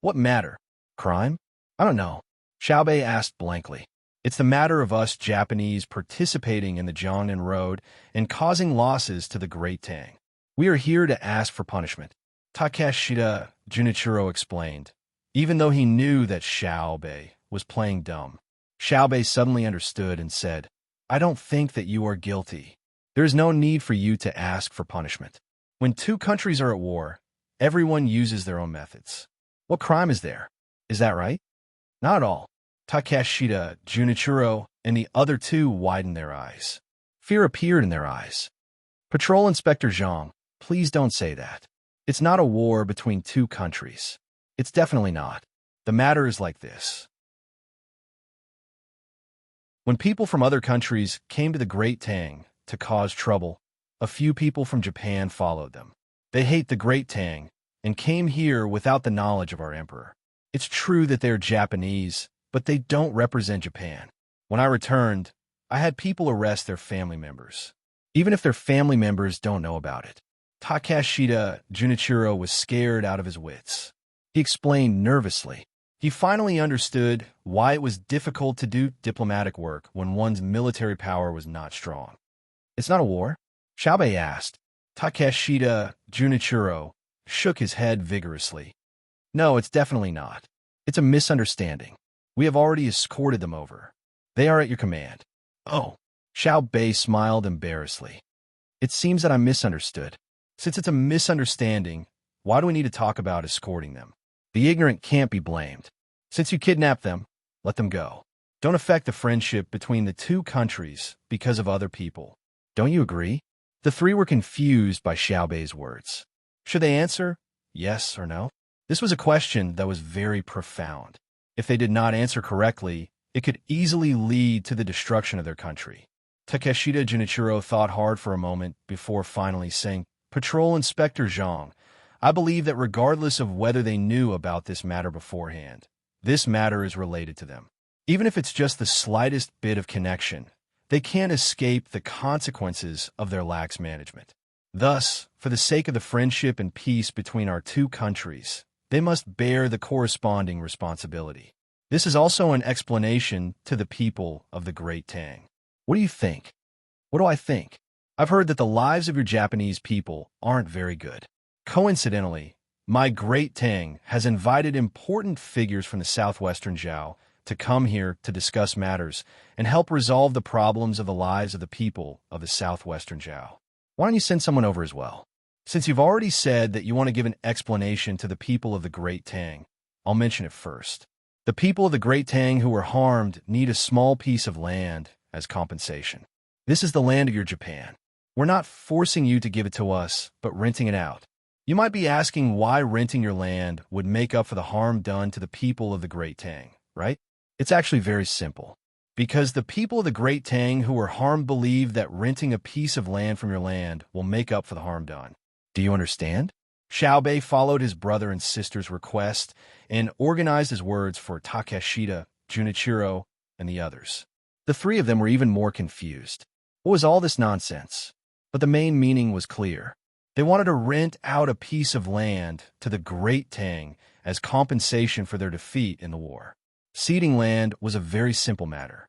What matter? Crime? I don't know. Xiaobei asked blankly. It's the matter of us Japanese participating in the Jiangnan Road and causing losses to the Great Tang. We are here to ask for punishment. Takeshita, Junichiro explained, even though he knew that Xiaobei was playing dumb. Xiaobei suddenly understood and said, "I don't think that you are guilty. There is no need for you to ask for punishment. When 2 countries are at war, everyone uses their own methods. What crime is there? Is that right?" "Not at all." Takeshita, Junichiro, and the other 2 widened their eyes. Fear appeared in their eyes. "Patrol Inspector Zhang, please don't say that. It's not a war between 2 countries. It's definitely not. The matter is like this. When people from other countries came to the Great Tang to cause trouble, a few people from Japan followed them. They hate the Great Tang and came here without the knowledge of our emperor. It's true that they're Japanese, but they don't represent Japan. When I returned, I had people arrest their family members, even if their family members don't know about it." Takeshita, Junichiro was scared out of his wits. He explained nervously. He finally understood why it was difficult to do diplomatic work when one's military power was not strong. "It's not a war?" Xiaobei asked. Takeshita, Junichiro, shook his head vigorously. "No, it's definitely not. It's a misunderstanding. We have already escorted them over. They are at your command." "Oh." Xiaobei smiled embarrassedly. "It seems that I'm misunderstood. Since it's a misunderstanding, why do we need to talk about escorting them? The ignorant can't be blamed. Since you kidnapped them, let them go. Don't affect the friendship between the 2 countries because of other people. Don't you agree?" The 3 were confused by Xiaobei's words. Should they answer yes or no? This was a question that was very profound. If they did not answer correctly, it could easily lead to the destruction of their country. Takeshita Junichiro thought hard for a moment before finally saying, "Patrol Inspector Zhang, I believe that regardless of whether they knew about this matter beforehand, this matter is related to them. Even if it's just the slightest bit of connection, they can't escape the consequences of their lax management. Thus, for the sake of the friendship and peace between our 2 countries, they must bear the corresponding responsibility. This is also an explanation to the people of the Great Tang. What do you think?" "What do I think? I've heard that the lives of your Japanese people aren't very good. Coincidentally, my Great Tang has invited important figures from the southwestern Zhao to come here to discuss matters and help resolve the problems of the lives of the people of the southwestern Zhao. Why don't you send someone over as well? Since you've already said that you want to give an explanation to the people of the Great Tang, I'll mention it first. The people of the Great Tang who were harmed need a small piece of land as compensation. This is the land of your Japan. We're not forcing you to give it to us, but renting it out. You might be asking why renting your land would make up for the harm done to the people of the Great Tang, right? It's actually very simple. Because the people of the Great Tang who were harmed believe that renting a piece of land from your land will make up for the harm done. Do you understand? Xiaobei followed his brother and sister's request and organized his words for Takeshita, Junichiro, and the others. The 3 of them were even more confused. What was all this nonsense? But the main meaning was clear. They wanted to rent out a piece of land to the Great Tang as compensation for their defeat in the war. Ceding land was a very simple matter.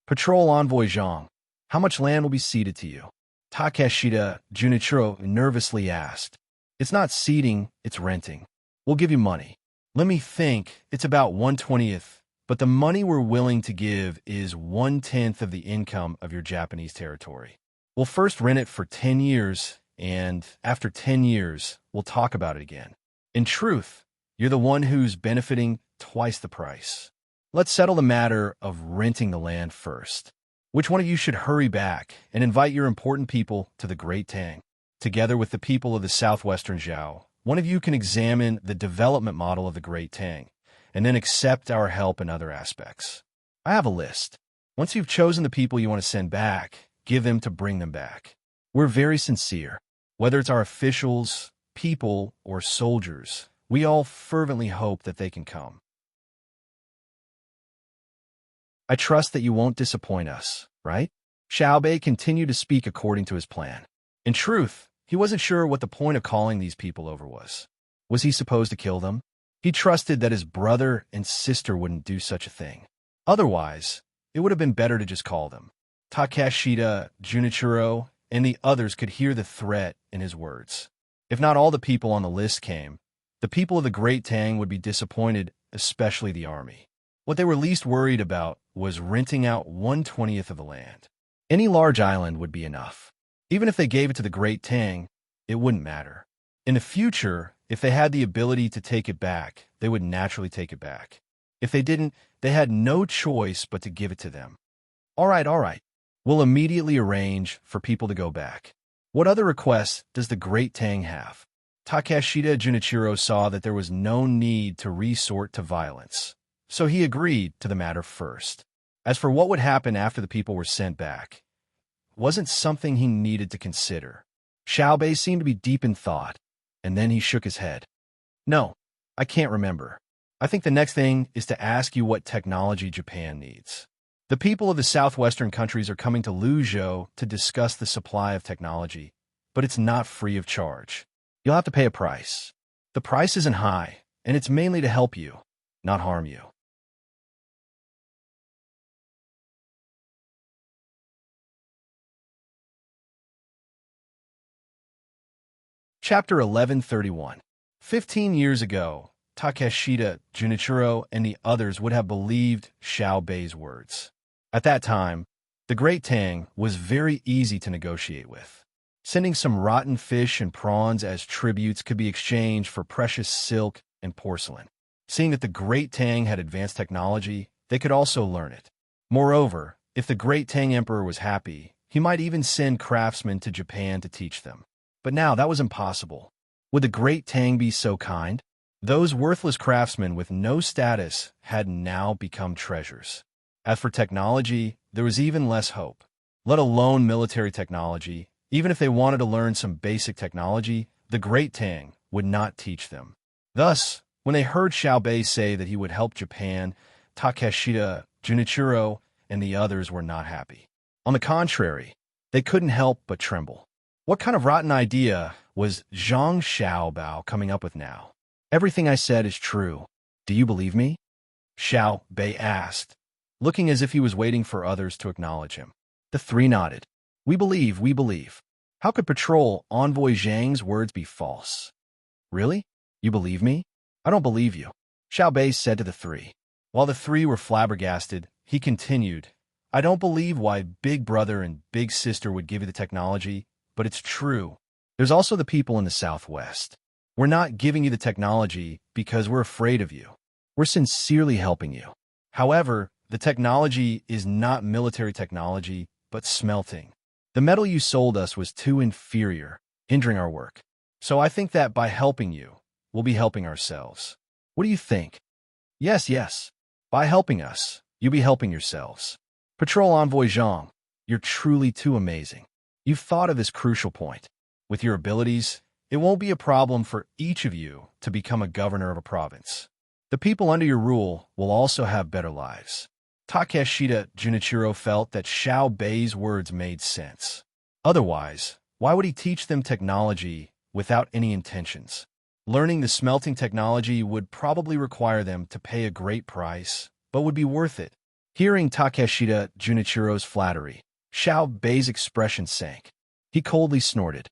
Patrol Envoy Zhang, how much land will be ceded to you? Takeshita Junichiro nervously asked. It's not ceding, it's renting. We'll give you money. Let me think, it's about 1/20th, but the money we're willing to give is 1/10 of the income of your Japanese territory. We'll first rent it for 10 years, and after 10 years, we'll talk about it again. In truth, you're the one who's benefiting twice the price. Let's settle the matter of renting the land first. Which one of you should hurry back and invite your important people to the Great Tang? Together with the people of the southwestern Zhao, one of you can examine the development model of the Great Tang, and then accept our help in other aspects. I have a list. Once you've chosen the people you want to send back, give them to bring them back. We're very sincere. Whether it's our officials, people, or soldiers, we all fervently hope that they can come. I trust that you won't disappoint us, right? Xiaobei continued to speak according to his plan. In truth, he wasn't sure what the point of calling these people over was. Was he supposed to kill them? He trusted that his brother and sister wouldn't do such a thing. Otherwise, it would have been better to just call them. Takeshita, Junichiro, and the others could hear the threat in his words. If not all the people on the list came, the people of the Great Tang would be disappointed, especially the army. What they were least worried about was renting out 1/20th of the land. Any large island would be enough. Even if they gave it to the Great Tang, it wouldn't matter. In the future, if they had the ability to take it back, they would naturally take it back. If they didn't, they had no choice but to give it to them. All right. We'll immediately arrange for people to go back. What other requests does the Great Tang have? Takeshita Junichiro saw that there was no need to resort to violence, so he agreed to the matter first. As for what would happen after the people were sent back, wasn't something he needed to consider. Xiaobei seemed to be deep in thought, and then he shook his head. No, I can't remember. I think the next thing is to ask you what technology Japan needs. The people of the southwestern countries are coming to Luzhou to discuss the supply of technology, but it's not free of charge. You'll have to pay a price. The price isn't high, and it's mainly to help you, not harm you. Chapter 1131. 15 years ago, Takeshita, Junichiro, and the others would have believed Xiaobei's words. At that time, the Great Tang was very easy to negotiate with. Sending some rotten fish and prawns as tributes could be exchanged for precious silk and porcelain. Seeing that the Great Tang had advanced technology, they could also learn it. Moreover, if the Great Tang Emperor was happy, he might even send craftsmen to Japan to teach them. But now that was impossible. Would the Great Tang be so kind? Those worthless craftsmen with no status had now become treasures. As for technology, there was even less hope. Let alone military technology, even if they wanted to learn some basic technology, the Great Tang would not teach them. Thus, when they heard Xiaobei say that he would help Japan, Takeshita, Junichiro, and the others were not happy. On the contrary, they couldn't help but tremble. What kind of rotten idea was Zhang Xiaobao coming up with now? Everything I said is true. Do you believe me? Xiaobei asked, looking as if he was waiting for others to acknowledge him. The three nodded. We believe. How could Patrol Envoy Zhang's words be false? Really? You believe me? I don't believe you, Xiaobei said to the three. While the three were flabbergasted, he continued, I don't believe why Big Brother and Big Sister would give you the technology, but it's true. There's also the people in the Southwest. We're not giving you the technology because we're afraid of you. We're sincerely helping you. However, the technology is not military technology, but smelting. The metal you sold us was too inferior, hindering our work. So I think that by helping you, we'll be helping ourselves. What do you think? Yes. By helping us, you'll be helping yourselves. Patrol Envoy Zhang, you're truly too amazing. You've thought of this crucial point. With your abilities, it won't be a problem for each of you to become a governor of a province. The people under your rule will also have better lives. Takeshita Junichiro felt that Xiaobei's words made sense. Otherwise, why would he teach them technology without any intentions. Learning the smelting technology would probably require them to pay a great price, but would be worth it. Hearing Takeshita Junichiro's flattery, Xiao Bei's expression sank. He coldly snorted.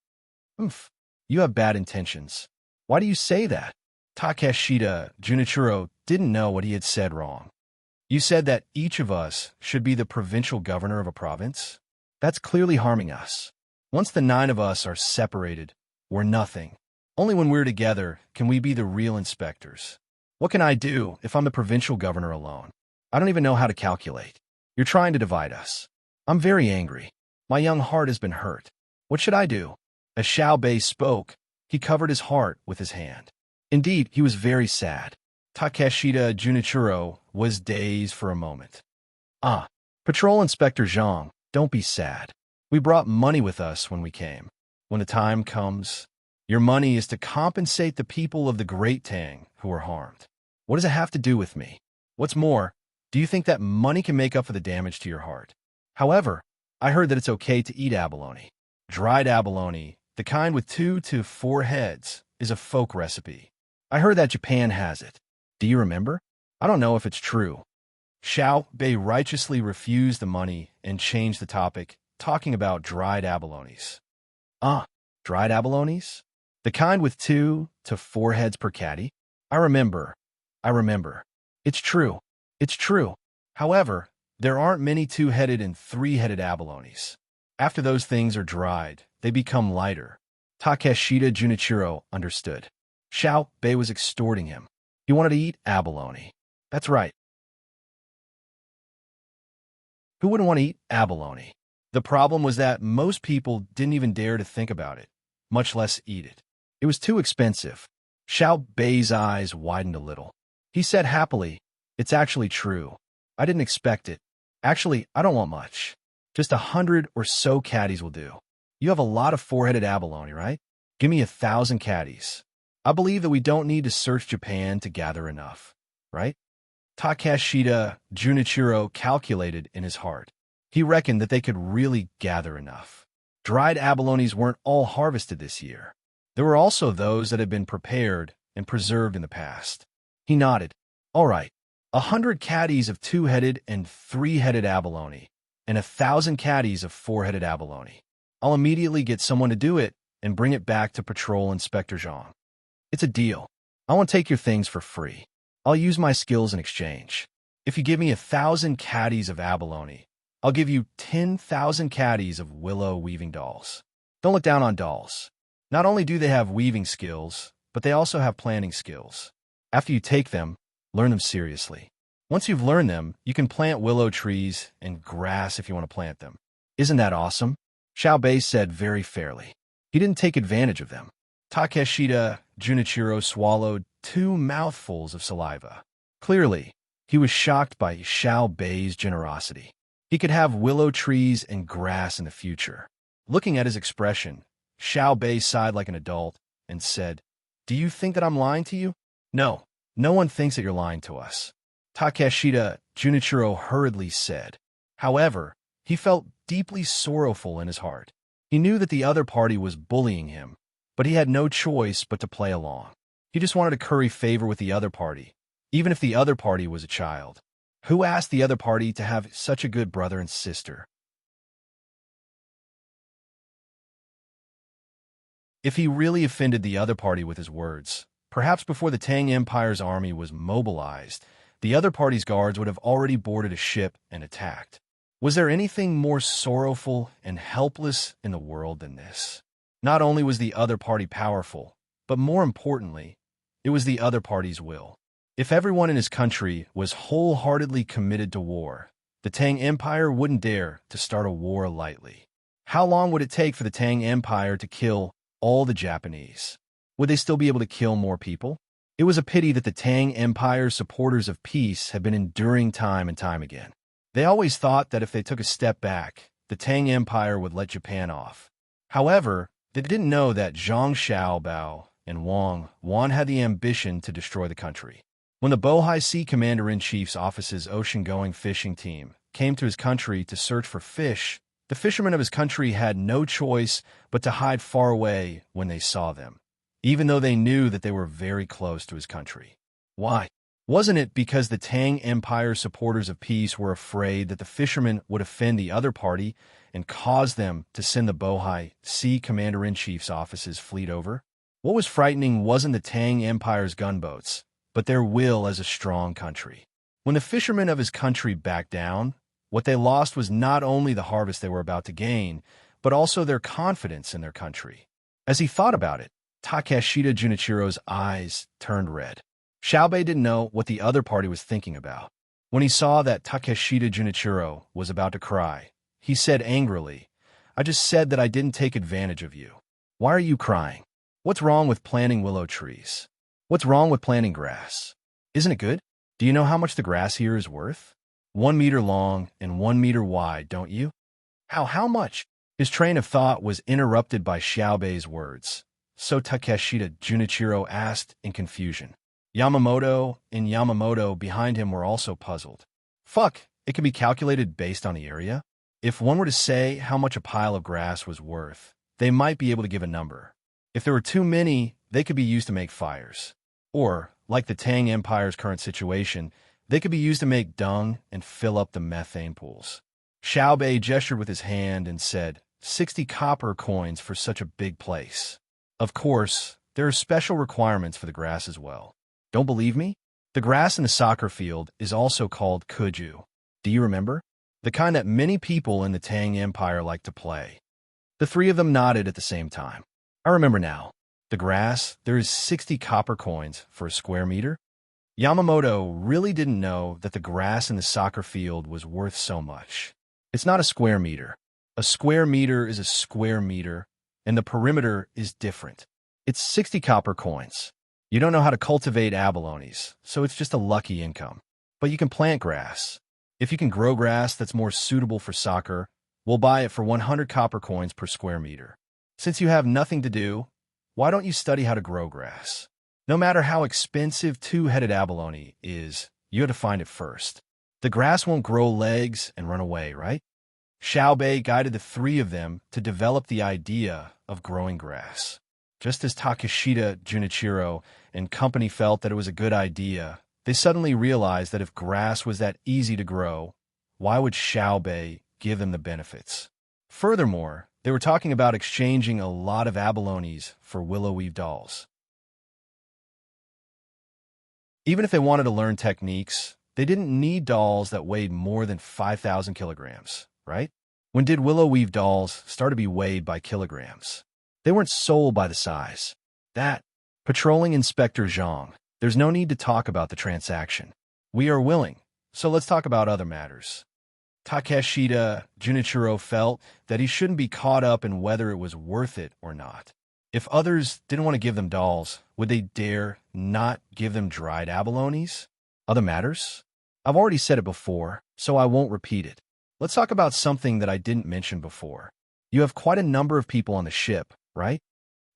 "Oomph, you have bad intentions. Why do you say that?" Takeshita Junichiro didn't know what he had said wrong. "You said that each of us should be the provincial governor of a province? That's clearly harming us. Once the 9 of us are separated, we're nothing. Only when we're together can we be the real inspectors. What can I do if I'm the provincial governor alone? I don't even know how to calculate. You're trying to divide us. I'm very angry. My young heart has been hurt. What should I do?" As Xiao Bei spoke, he covered his heart with his hand. Indeed, he was very sad. Takeshita Junichiro was dazed for a moment. "Ah, Patrol Inspector Zhang, don't be sad. We brought money with us when we came. When the time comes, your money is to compensate the people of the Great Tang who were harmed. What does it have to do with me? What's more, do you think that money can make up for the damage to your heart? However, I heard that it's okay to eat abalone. Dried abalone, the kind with 2 to 4 heads, is a folk recipe. I heard that Japan has it. Do you remember? I don't know if it's true." Xiao Bei righteously refused the money and changed the topic, talking about dried abalones. "Ah, dried abalones? The kind with 2 to 4 heads per caddy? I remember. It's true. It's true. However, there aren't many 2-headed and 3-headed abalones. After those things are dried, they become lighter." Takeshita Junichiro understood. Xiao Bei was extorting him. He wanted to eat abalone. That's right. Who wouldn't want to eat abalone? The problem was that most people didn't even dare to think about it, much less eat it. It was too expensive. Xiao Bei's eyes widened a little. He said happily, "It's actually true. I didn't expect it. Actually, I don't want much. Just 100 or so caddies will do. You have a lot of 4-headed abalone, right? Give me 1,000 caddies. I believe that we don't need to search Japan to gather enough, right?" Takeshita Junichiro calculated in his heart. He reckoned that they could really gather enough. Dried abalones weren't all harvested this year. There were also those that had been prepared and preserved in the past. He nodded. "All right, 100 caddies of 2-headed and 3-headed abalone, and 1,000 caddies of 4-headed abalone. I'll immediately get someone to do it and bring it back to Patrol Inspector Zhang. It's a deal. I won't take your things for free. I'll use my skills in exchange. If you give me 1,000 caddies of abalone, I'll give you 10,000 caddies of willow weaving dolls. Don't look down on dolls. Not only do they have weaving skills, but they also have planting skills. After you take them, learn them seriously. Once you've learned them, you can plant willow trees and grass if you want to plant them. Isn't that awesome?" Xiao Bei said very fairly. He didn't take advantage of them. Takeshita Junichiro swallowed 2 mouthfuls of saliva. Clearly, he was shocked by Xiao Bei's generosity. He could have willow trees and grass in the future. Looking at his expression, Xiao Bei sighed like an adult and said, "Do you think that I'm lying to you?" "No, no one thinks that you're lying to us," Takeshita Junichiro hurriedly said. However, he felt deeply sorrowful in his heart. He knew that the other party was bullying him, but he had no choice but to play along. He just wanted to curry favor with the other party, even if the other party was a child. Who asked the other party to have such a good brother and sister? If he really offended the other party with his words, perhaps before the Tang Empire's army was mobilized, the other party's guards would have already boarded a ship and attacked. Was there anything more sorrowful and helpless in the world than this? Not only was the other party powerful, but more importantly, it was the other party's will. If everyone in his country was wholeheartedly committed to war, the Tang Empire wouldn't dare to start a war lightly. How long would it take for the Tang Empire to kill all the Japanese? Would they still be able to kill more people? It was a pity that the Tang Empire's supporters of peace had been enduring time and time again. They always thought that if they took a step back, the Tang Empire would let Japan off. However, they didn't know that Zhang Xiaobao and Wang Wan had the ambition to destroy the country. When the Bohai Sea Commander-in-Chief's office's ocean-going fishing team came to his country to search for fish, The fishermen of his country had no choice but to hide far away when they saw them, even though they knew that they were very close to his country. Why? Wasn't it because the Tang Empire supporters of peace were afraid that the fishermen would offend the other party and cause them to send the Bohai Sea Commander-in-Chief's office's fleet over? What was frightening wasn't the Tang Empire's gunboats, but their will as a strong country. When the fishermen of his country backed down, what they lost was not only the harvest they were about to gain, but also their confidence in their country. As he thought about it, Takeshita Junichiro's eyes turned red. Xiaobei didn't know what the other party was thinking about. When he saw that Takeshita Junichiro was about to cry, he said angrily, "I just said that I didn't take advantage of you. Why are you crying? What's wrong with planting willow trees? What's wrong with planting grass? Isn't it good? Do you know how much the grass here is worth? 1 meter long and 1 meter wide, don't you?" How much? His train of thought was interrupted by Xiaobei's words, so Takeshita Junichiro asked in confusion. Yamamoto and Yamamoto behind him were also puzzled. Fuck, it can be calculated based on the area? If one were to say how much a pile of grass was worth, they might be able to give a number. If there were too many, they could be used to make fires. Or, like the Tang Empire's current situation, they could be used to make dung and fill up the methane pools. Xiaobei gestured with his hand and said, 60 copper coins for such a big place. Of course, there are special requirements for the grass as well. Don't believe me? The grass in the soccer field is also called kuju. Do you remember? The kind that many people in the Tang Empire like to play. The three of them nodded at the same time. I remember now. The grass, there is 60 copper coins for a square meter. Yamamoto really didn't know that the grass in the soccer field was worth so much. It's not a square meter. A square meter is a square meter, and the perimeter is different. It's 60 copper coins. You don't know how to cultivate abalones, so it's just a lucky income. But you can plant grass. If you can grow grass that's more suitable for soccer, we'll buy it for 100 copper coins per square meter. Since you have nothing to do, why don't you study how to grow grass? No matter how expensive two-headed abalone is, you have to find it first. The grass won't grow legs and run away, right? Xiaobei guided the three of them to develop the idea of growing grass. Just as Takeshita Junichiro and company felt that it was a good idea, they suddenly realized that if grass was that easy to grow, why would Xiaobei give them the benefits? Furthermore, they were talking about exchanging a lot of abalones for willow weave dolls. Even if they wanted to learn techniques, they didn't need dolls that weighed more than 5,000 kilograms, right? When did willow weave dolls start to be weighed by kilograms? They weren't sold by the size. Patrolling Inspector Zhang, there's no need to talk about the transaction. We are willing, so let's talk about other matters. Takeshita Junichiro felt that he shouldn't be caught up in whether it was worth it or not. If others didn't want to give them dolls, would they dare not give them dried abalones? Other matters? I've already said it before, so I won't repeat it. Let's talk about something that I didn't mention before. You have quite a number of people on the ship, right?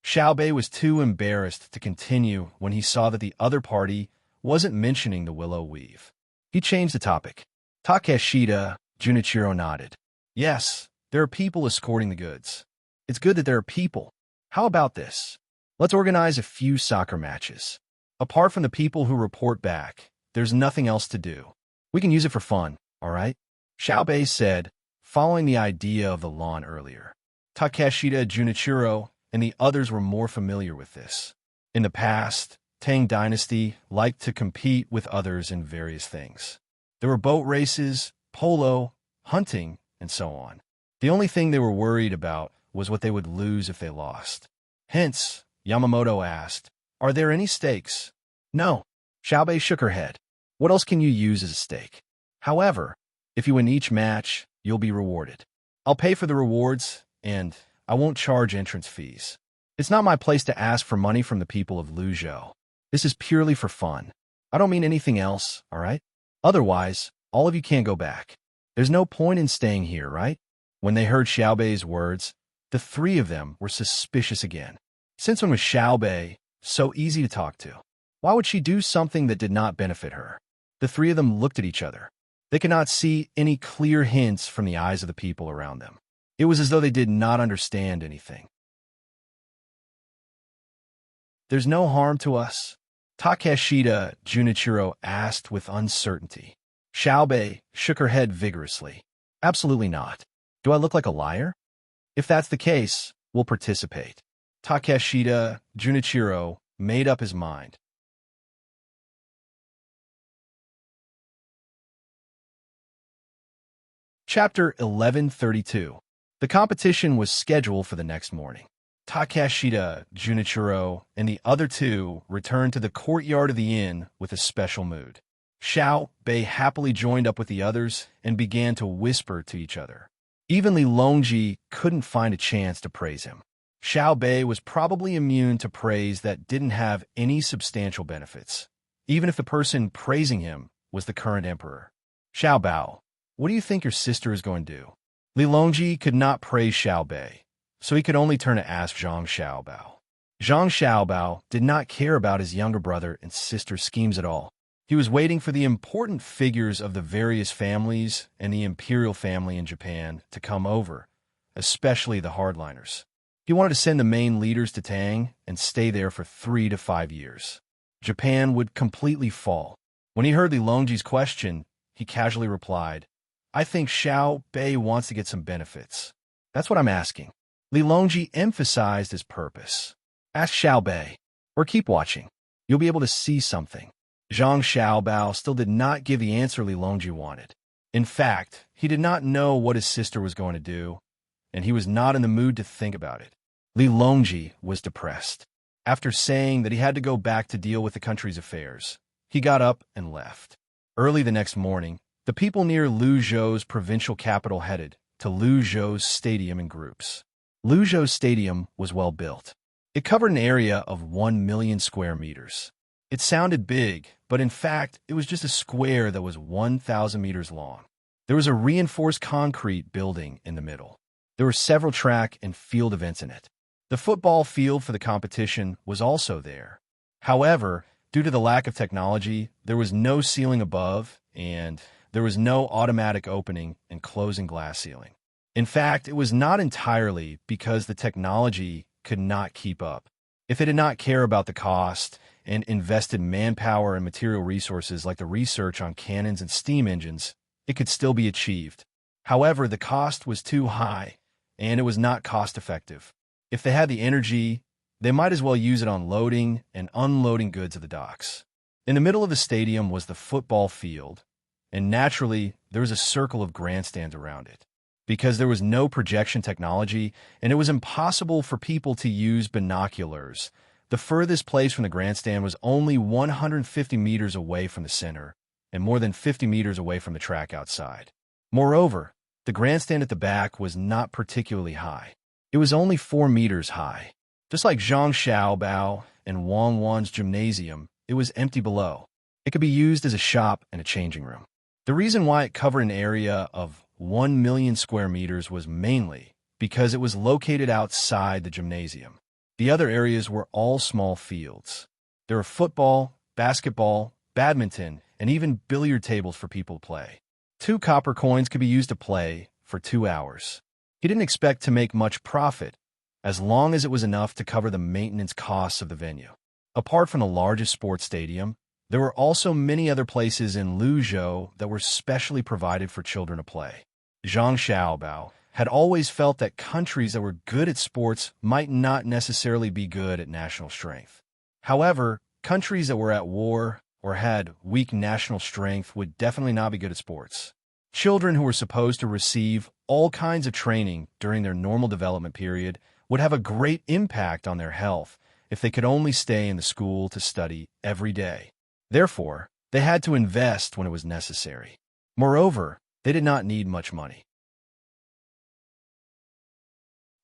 Xiaobei was too embarrassed to continue when he saw that the other party wasn't mentioning the willow weave. He changed the topic. Takeshita Junichiro nodded. Yes, there are people escorting the goods. It's good that there are people. How about this? Let's organize a few soccer matches. Apart from the people who report back, there's nothing else to do. We can use it for fun, all right? Xiaobei said, following the idea of the lawn earlier. Takeshita Junichiro and the others were more familiar with this. In the past, Tang Dynasty liked to compete with others in various things. There were boat races, polo, hunting, and so on. The only thing they were worried about was what they would lose if they lost. Hence, Yamamoto asked, "Are there any stakes?" No. Xiaobei shook her head. What else can you use as a stake? However, if you win each match, you'll be rewarded. I'll pay for the rewards, and I won't charge entrance fees. It's not my place to ask for money from the people of Luzhou. This is purely for fun. I don't mean anything else, all right? Otherwise, all of you can't go back. There's no point in staying here, right? When they heard Xiaobei's words, the three of them were suspicious again. Since when was Xiaobei so easy to talk to? Why would she do something that did not benefit her? The three of them looked at each other. They could not see any clear hints from the eyes of the people around them. It was as though they did not understand anything. "There's no harm to us?" Takeshita Junichiro asked with uncertainty. Xiaobei shook her head vigorously. "Absolutely not. Do I look like a liar? If that's the case, we'll participate." Takeshita Junichiro made up his mind. Chapter 1132. The competition was scheduled for the next morning. Takeshita Junichiro and the other two returned to the courtyard of the inn with a special mood. Xiao Bei happily joined up with the others and began to whisper to each other. Even Li Longji couldn't find a chance to praise him. Xiao Bei was probably immune to praise that didn't have any substantial benefits, even if the person praising him was the current emperor. "Xiao Bao, what do you think your sister is going to do?" Li Longji could not praise Xiao Bei, so he could only turn to ask Zhang Xiaobao. Zhang Xiaobao did not care about his younger brother and sister's schemes at all. He was waiting for the important figures of the various families and the imperial family in Japan to come over, especially the hardliners. He wanted to send the main leaders to Tang and stay there for 3 to 5 years. Japan would completely fall. When he heard Li Longji's question, he casually replied, "I think Xiao Bei wants to get some benefits. That's what I'm asking." Li Longji emphasized his purpose. "Ask Xiao Bei, or keep watching. You'll be able to see something." Zhang Xiaobao still did not give the answer Li Longji wanted. In fact, he did not know what his sister was going to do, and he was not in the mood to think about it. Li Longji was depressed. After saying that he had to go back to deal with the country's affairs, he got up and left. Early the next morning, the people near Luzhou's provincial capital headed to Luzhou's stadium in groups. Luzhou's stadium was well built. It covered an area of 1 million square meters. It sounded big, but in fact, it was just a square that was 1,000 meters long. There was a reinforced concrete building in the middle. There were several track and field events in it. The football field for the competition was also there. However, due to the lack of technology, there was no ceiling above, and there was no automatic opening and closing glass ceiling. In fact, it was not entirely because the technology could not keep up. If it did not care about the cost and invested manpower and material resources like the research on cannons and steam engines, it could still be achieved. However, the cost was too high, and it was not cost-effective. If they had the energy, they might as well use it on loading and unloading goods at the docks. In the middle of the stadium was the football field, and naturally, there was a circle of grandstands around it. Because there was no projection technology, and it was impossible for people to use binoculars, the furthest place from the grandstand was only 150 meters away from the center, and more than 50 meters away from the track outside. Moreover, the grandstand at the back was not particularly high. It was only 4 meters high. Just like Zhang Xiaobao and Wang Wan's gymnasium, it was empty below. It could be used as a shop and a changing room. The reason why it covered an area of 1 million square meters was mainly because it was located outside the gymnasium. The other areas were all small fields. There were football, basketball, badminton, and even billiard tables for people to play. 2 copper coins could be used to play for 2 hours. He didn't expect to make much profit, as long as it was enough to cover the maintenance costs of the venue. Apart from the largest sports stadium, there were also many other places in Luzhou that were specially provided for children to play. Zhang Xiaobao had always felt that countries that were good at sports might not necessarily be good at national strength. However, countries that were at war or had weak national strength would definitely not be good at sports. Children who were supposed to receive all kinds of training during their normal development period would have a great impact on their health if they could only stay in the school to study every day. Therefore, they had to invest when it was necessary. Moreover, they did not need much money.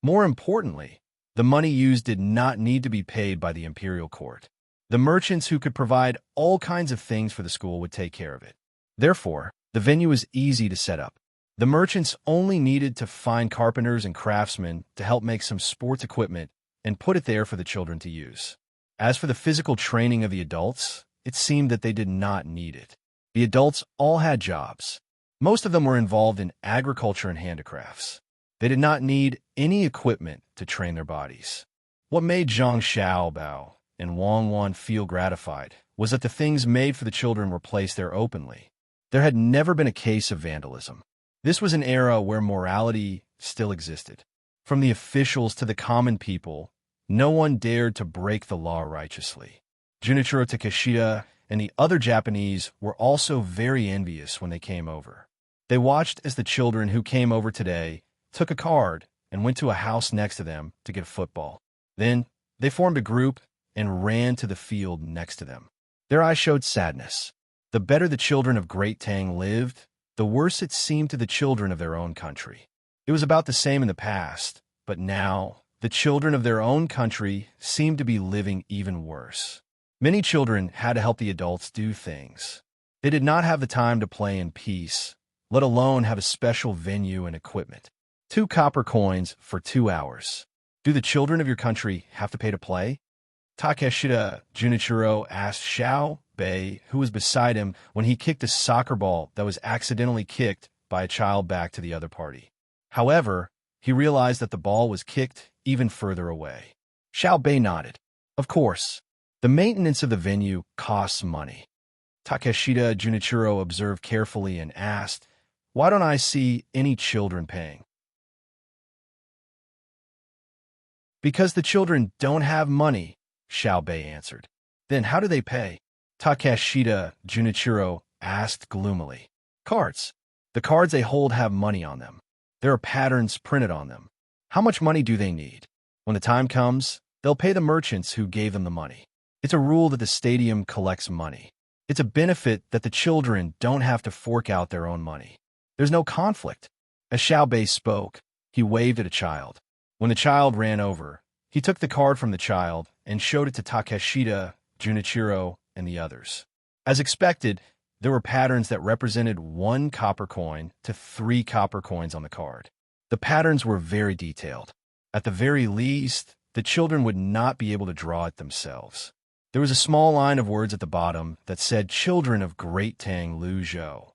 More importantly, the money used did not need to be paid by the imperial court. The merchants who could provide all kinds of things for the school would take care of it. Therefore, the venue was easy to set up. The merchants only needed to find carpenters and craftsmen to help make some sports equipment and put it there for the children to use. As for the physical training of the adults, it seemed that they did not need it. The adults all had jobs. Most of them were involved in agriculture and handicrafts. They did not need any equipment to train their bodies. What made Zhang Xiaobao and Wang Wan feel gratified was that the things made for the children were placed there openly. There had never been a case of vandalism. This was an era where morality still existed. From the officials to the common people, no one dared to break the law righteously. Junichiro Takeshita and the other Japanese were also very envious when they came over. They watched as the children who came over today took a card and went to a house next to them to get a football. Then they formed a group and ran to the field next to them. Their eyes showed sadness. The better the children of Great Tang lived, the worse it seemed to the children of their own country. It was about the same in the past, but now the children of their own country seemed to be living even worse. Many children had to help the adults do things. They did not have the time to play in peace, let alone have a special venue and equipment. 2 copper coins for 2 hours. Do the children of your country have to pay to play? Takeshita Junichiro asked Xiao Bei, who was beside him, when he kicked a soccer ball that was accidentally kicked by a child back to the other party. However, he realized that the ball was kicked even further away. Xiao Bei nodded. Of course, the maintenance of the venue costs money. Takeshita Junichiro observed carefully and asked, "Why don't I see any children paying?" "Because the children don't have money," Xiao Bei answered. "Then how do they pay?" Takeshita Junichiro asked gloomily. "Cards. The cards they hold have money on them. There are patterns printed on them. How much money do they need? When the time comes, they'll pay the merchants who gave them the money. It's a rule that the stadium collects money. It's a benefit that the children don't have to fork out their own money. There's no conflict." As Xiao Bei spoke, he waved at a child. When the child ran over, he took the card from the child and showed it to Takeshita, Junichiro, and the others. As expected, there were patterns that represented 1 copper coin to 3 copper coins on the card. The patterns were very detailed. At the very least, the children would not be able to draw it themselves. There was a small line of words at the bottom that said "Children of Great Tang Luzhou."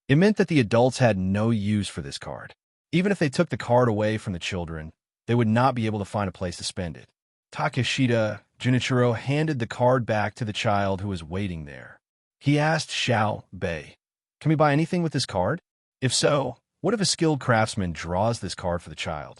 It meant that the adults had no use for this card. Even if they took the card away from the children, they would not be able to find a place to spend it. Takeshita Junichiro handed the card back to the child who was waiting there. He asked Xiao Bei, "Can we buy anything with this card? If so, what if a skilled craftsman draws this card for the child?"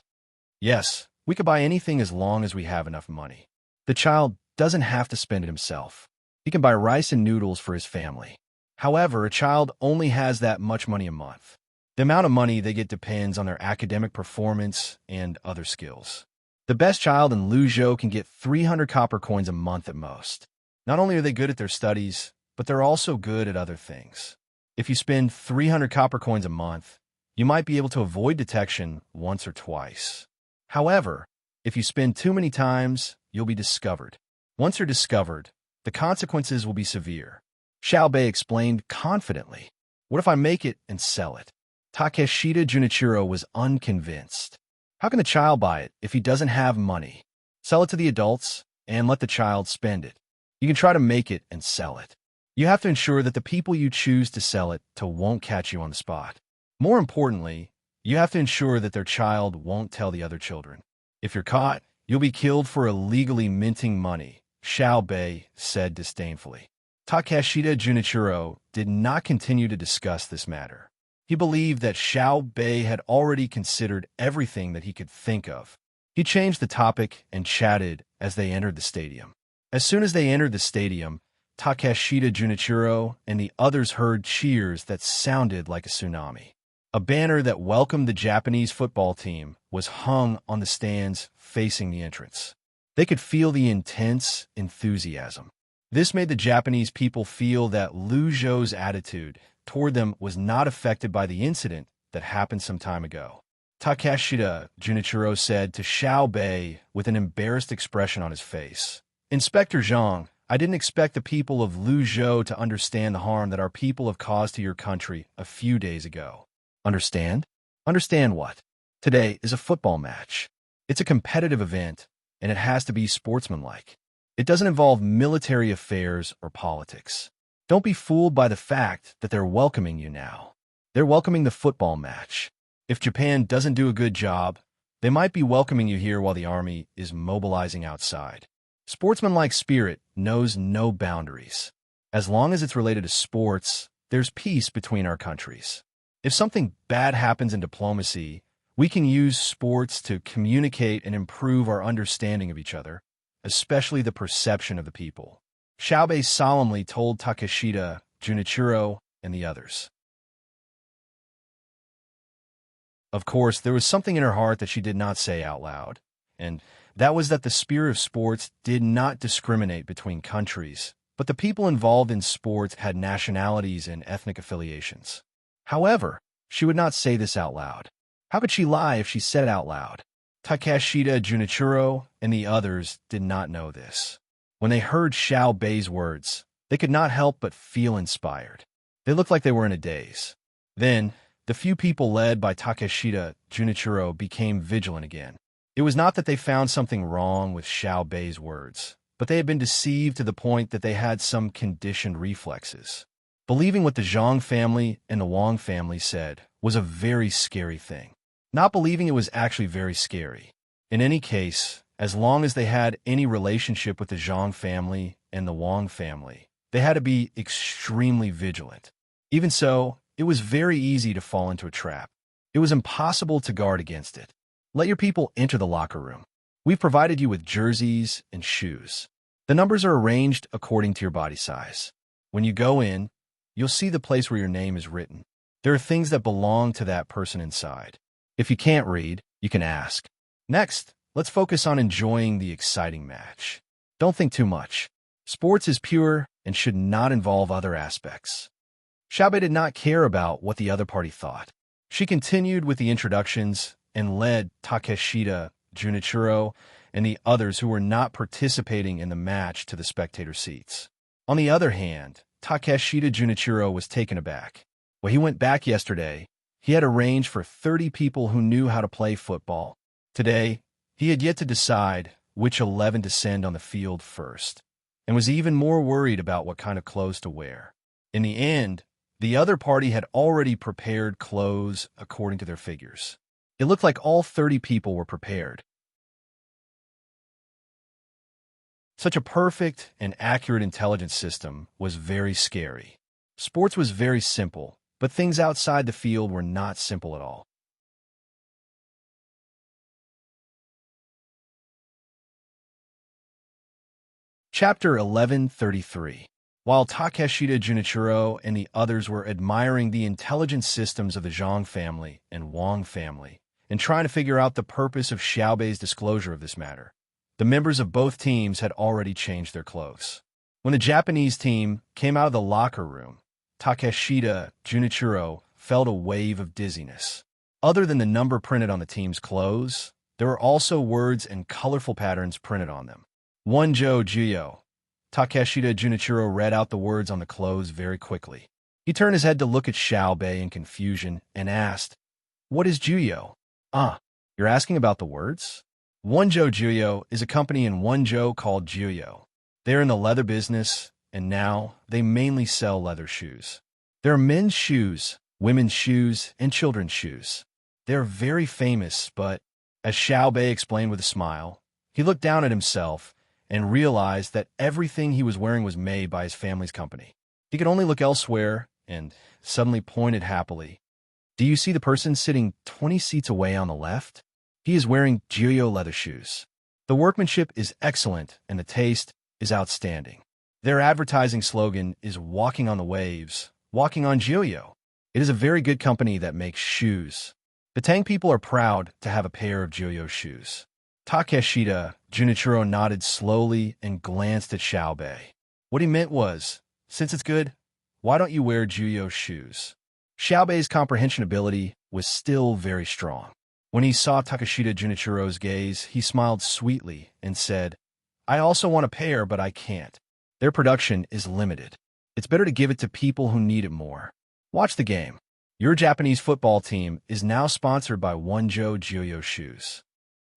"Yes, we could buy anything as long as we have enough money. The child doesn't have to spend it himself. He can buy rice and noodles for his family. However, a child only has that much money a month. The amount of money they get depends on their academic performance and other skills. The best child in Luzhou can get 300 copper coins a month at most. Not only are they good at their studies, but they're also good at other things. If you spend 300 copper coins a month, you might be able to avoid detection once or twice. However, if you spend too many times, you'll be discovered. Once you're discovered, the consequences will be severe." Xiao Bei explained confidently. "What if I make it and sell it?" Takeshita Junichiro was unconvinced. How can the child buy it if he doesn't have money? Sell it to the adults and let the child spend it. You can try to make it and sell it. You have to ensure that the people you choose to sell it to won't catch you on the spot. More importantly, you have to ensure that their child won't tell the other children. If you're caught, you'll be killed for illegally minting money, Xiao Bei said disdainfully. Takeshita Junichiro did not continue to discuss this matter. He believed that Xiao Bei had already considered everything that he could think of. He changed the topic and chatted as they entered the stadium. As soon as they entered the stadium, Takeshita Junichiro and the others heard cheers that sounded like a tsunami. A banner that welcomed the Japanese football team was hung on the stands facing the entrance. They could feel the intense enthusiasm. This made the Japanese people feel that Luzhou's attitude toward them was not affected by the incident that happened some time ago. Takeshita Junichiro said to Xiao Bei with an embarrassed expression on his face, "Inspector Zhang, I didn't expect the people of Luzhou to understand the harm that our people have caused to your country a few days ago." Understand? Understand what? Today is a football match. It's a competitive event, and it has to be sportsmanlike. It doesn't involve military affairs or politics. Don't be fooled by the fact that they're welcoming you now. They're welcoming the football match. If Japan doesn't do a good job, they might be welcoming you here while the army is mobilizing outside. Sportsmanlike spirit knows no boundaries. As long as it's related to sports, there's peace between our countries. If something bad happens in diplomacy, we can use sports to communicate and improve our understanding of each other, especially the perception of the people. Xiaobei solemnly told Takeshita, Junichiro, and the others. Of course, there was something in her heart that she did not say out loud, and that was that the spirit of sports did not discriminate between countries, but the people involved in sports had nationalities and ethnic affiliations. However, she would not say this out loud. How could she lie if she said it out loud? Takeshita, Junichiro, and the others did not know this. When they heard Xiaobei's words, they could not help but feel inspired. They looked like they were in a daze. Then, the few people led by Takeshita, Junichiro became vigilant again. It was not that they found something wrong with Xiaobei's words, but they had been deceived to the point that they had some conditioned reflexes. Believing what the Zhang family and the Wang family said was a very scary thing. Not believing it was actually very scary. In any case, as long as they had any relationship with the Zhang family and the Wang family, they had to be extremely vigilant. Even so, it was very easy to fall into a trap. It was impossible to guard against it. Let your people enter the locker room. We've provided you with jerseys and shoes. The numbers are arranged according to your body size. When you go in, you'll see the place where your name is written. There are things that belong to that person inside. If you can't read, you can ask. Next, let's focus on enjoying the exciting match. Don't think too much. Sports is pure and should not involve other aspects. Xiaobei did not care about what the other party thought. She continued with the introductions and led Takeshita, Junichiro, and the others who were not participating in the match to the spectator seats. On the other hand, Takeshita Junichiro was taken aback. When he went back yesterday, he had arranged for 30 people who knew how to play football. Today, he had yet to decide which 11 to send on the field first, and was even more worried about what kind of clothes to wear. In the end, the other party had already prepared clothes according to their figures. It looked like all 30 people were prepared. Such a perfect and accurate intelligence system was very scary. Sports was very simple, but things outside the field were not simple at all. Chapter 1133. While Takeshita Junichiro and the others were admiring the intelligence systems of the Zhang family and Wang family, and trying to figure out the purpose of Xiaobei's disclosure of this matter, the members of both teams had already changed their clothes. When the Japanese team came out of the locker room, Takeshita Junichiro felt a wave of dizziness. Other than the number printed on the team's clothes, there were also words and colorful patterns printed on them. Wonjo Juyo. Takeshita Junichiro read out the words on the clothes very quickly. He turned his head to look at Xiaobei in confusion and asked, "What is Juyo?" "Ah, you're asking about the words?" Wonjo Juyo is a company in Wonjo called Juyo. They're in the leather business, and now they mainly sell leather shoes. There are men's shoes, women's shoes, and children's shoes. They're very famous, but, as Xiaobei explained with a smile, he looked down at himself and realized that everything he was wearing was made by his family's company. He could only look elsewhere and suddenly pointed happily. "Do you see the person sitting 20 seats away on the left? He is wearing Juyo leather shoes. The workmanship is excellent and the taste is outstanding. Their advertising slogan is 'Walking on the Waves, Walking on Juyo.' It is a very good company that makes shoes. The Tang people are proud to have a pair of Juyo shoes." Takeshita Junichiro nodded slowly and glanced at Xiaobei. What he meant was, "Since it's good, why don't you wear Juyo shoes?" Xiaobei's comprehension ability was still very strong. When he saw Takeshita Junichiro's gaze, he smiled sweetly and said, "I also want a pair, but I can't. Their production is limited. It's better to give it to people who need it more. Watch the game. Your Japanese football team is now sponsored by Wonjo Juyo shoes."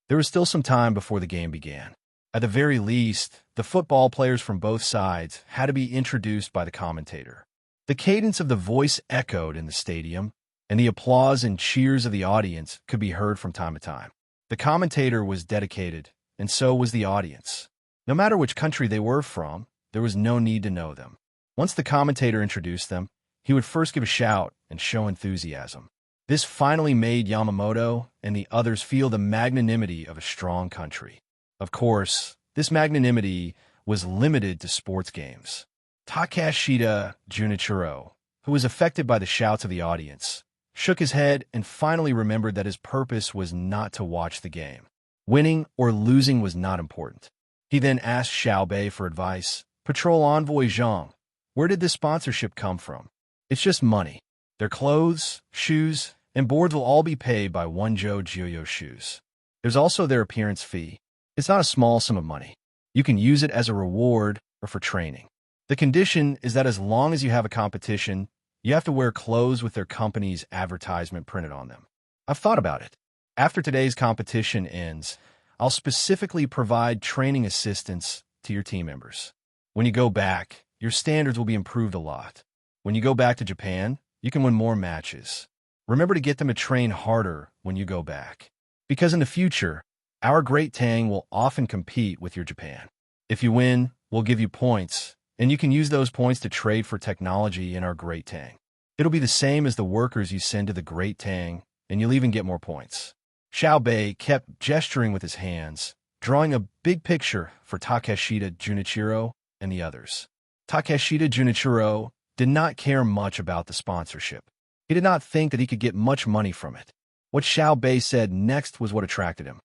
There was still some time before the game began. At the very least, the football players from both sides had to be introduced by the commentator. The cadence of the voice echoed in the stadium, and the applause and cheers of the audience could be heard from time to time. The commentator was dedicated, and so was the audience. No matter which country they were from, there was no need to know them. Once the commentator introduced them, he would first give a shout and show enthusiasm. This finally made Yamamoto and the others feel the magnanimity of a strong country. Of course, this magnanimity was limited to sports games. Takashita Junichiro, who was affected by the shouts of the audience, shook his head and finally remembered that his purpose was not to watch the game. Winning or losing was not important. He then asked Xiaobei for advice. Patrol Envoy Zhang, where did this sponsorship come from? It's just money. Their clothes, shoes, and boards will all be paid by Wonzhou Jiuyo shoes. There's also their appearance fee. It's not a small sum of money. You can use it as a reward or for training. The condition is that as long as you have a competition, you have to wear clothes with their company's advertisement printed on them. I've thought about it. After today's competition ends, I'll specifically provide training assistance to your team members. When you go back, your standards will be improved a lot. When you go back to Japan, you can win more matches. Remember to get them to train harder when you go back. Because in the future, our Great Tang will often compete with your Japan. If you win, we'll give you points, and you can use those points to trade for technology in our Great Tang. It'll be the same as the workers you send to the Great Tang, and you'll even get more points. Xiaobei kept gesturing with his hands, drawing a big picture for Takashita Junichiro and the others. Takashita Junichiro did not care much about the sponsorship. He did not think that he could get much money from it. What Xiaobei said next was what attracted him.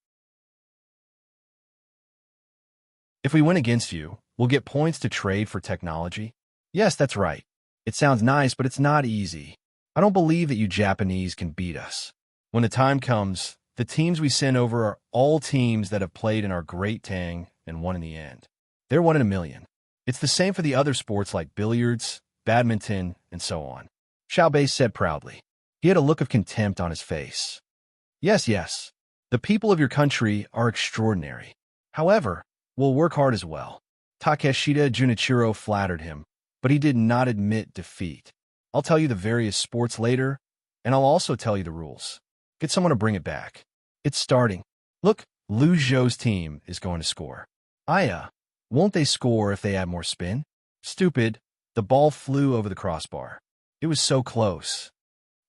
If we win against you, we'll get points to trade for technology. Yes, that's right. It sounds nice, but it's not easy. I don't believe that you Japanese can beat us. When the time comes, the teams we send over are all teams that have played in our Great Tang and won in the end. They're 1 in a million. It's the same for the other sports like billiards, badminton, and so on. Xiaobei said proudly. He had a look of contempt on his face. Yes. The people of your country are extraordinary. However, we'll work hard as well. Takashita Junichiro flattered him, but he did not admit defeat. I'll tell you the various sports later, and I'll also tell you the rules. Get someone to bring it back. It's starting. Look, Lu Zhou's team is going to score. Won't they score if they add more spin? Stupid. The ball flew over the crossbar. It was so close.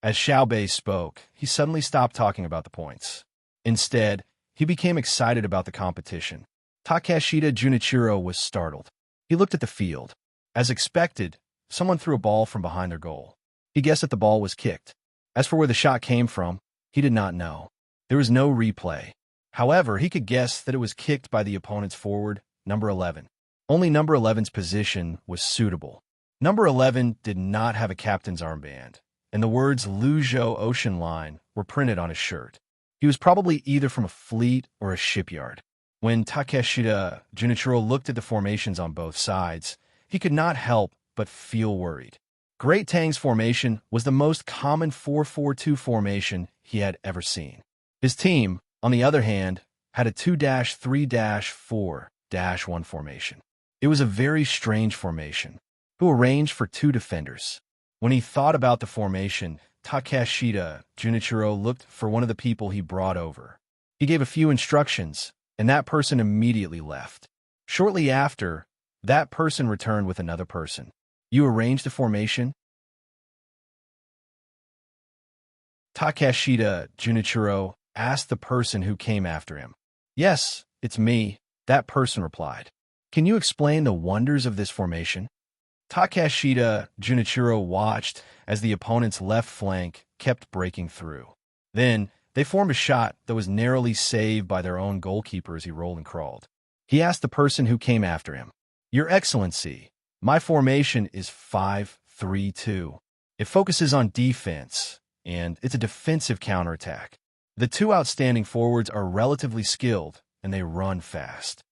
As Xiaobei spoke, he suddenly stopped talking about the points. Instead, he became excited about the competition. Takashita Junichiro was startled. He looked at the field. As expected, someone threw a ball from behind their goal. He guessed that the ball was kicked. As for where the shot came from, he did not know. There was no replay. However, he could guess that it was kicked by the opponent's forward, number 11. Only number 11's position was suitable. Number 11 did not have a captain's armband, and the words Luzhou Ocean Line were printed on his shirt. He was probably either from a fleet or a shipyard. When Takashita Junichiro looked at the formations on both sides, he could not help but feel worried. Great Tang's formation was the most common 4-4-2 formation he had ever seen. His team, on the other hand, had a 2-3-4-1 formation. It was a very strange formation, who arranged for 2 defenders. When he thought about the formation, Takashita Junichiro looked for one of the people he brought over. He gave a few instructions, and that person immediately left. Shortly after, that person returned with another person. You arranged the formation? Takashita Junichiro asked the person who came after him. Yes, it's me, that person replied. Can you explain the wonders of this formation? Takashita Junichiro watched as the opponent's left flank kept breaking through. Then, they formed a shot that was narrowly saved by their own goalkeeper as he rolled and crawled. He asked the person who came after him, Your Excellency, my formation is 5-3-2. It focuses on defense, and it's a defensive counterattack. The 2 outstanding forwards are relatively skilled, and they run fast.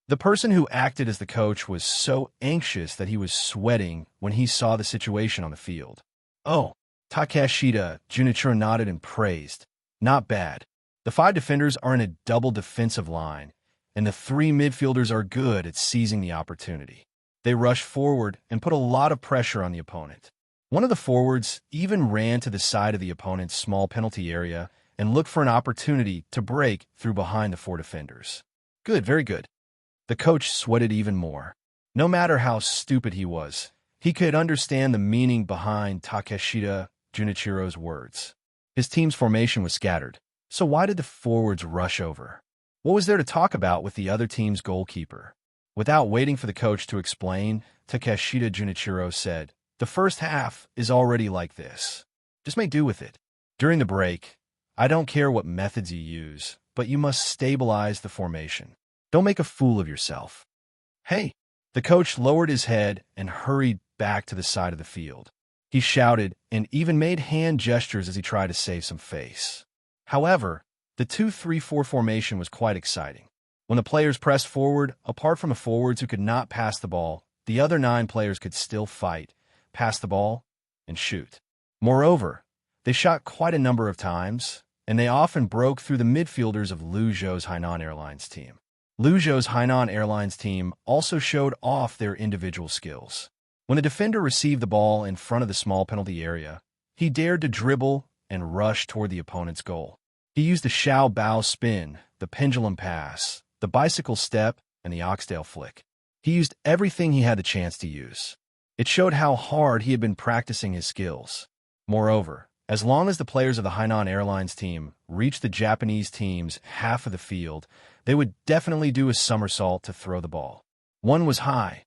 The person who acted as the coach was so anxious that he was sweating when he saw the situation on the field. Oh, Takashita Junichiro nodded and praised. Not bad. The 5 defenders are in a double defensive line, and the 3 midfielders are good at seizing the opportunity. They rush forward and put a lot of pressure on the opponent. One of the forwards even ran to the side of the opponent's small penalty area and looked for an opportunity to break through behind the 4 defenders. Good, very good. The coach sweated even more. No matter how stupid he was, he could understand the meaning behind Takeshita Junichiro's words. His team's formation was scattered, so why did the forwards rush over? What was there to talk about with the other team's goalkeeper? Without waiting for the coach to explain, Takeshita Junichiro said, "The first half is already like this. Just make do with it. During the break, I don't care what methods you use, but you must stabilize the formation. Don't make a fool of yourself." Hey! The coach lowered his head and hurried back to the side of the field. He shouted and even made hand gestures as he tried to save some face. However, the 2-3-4 formation was quite exciting. When the players pressed forward, apart from the forwards who could not pass the ball, the other 9 players could still fight, pass the ball, and shoot. Moreover, they shot quite a number of times, and they often broke through the midfielders of Luzhou's Hainan Airlines team. Luzhou's Hainan Airlines team also showed off their individual skills. When the defender received the ball in front of the small penalty area, he dared to dribble and rush toward the opponent's goal. He used the Xiao Bao spin, the pendulum pass, the bicycle step, and the oxtail flick. He used everything he had the chance to use. It showed how hard he had been practicing his skills. Moreover, as long as the players of the Hainan Airlines team reached the Japanese team's half of the field, they would definitely do a somersault to throw the ball. One was high,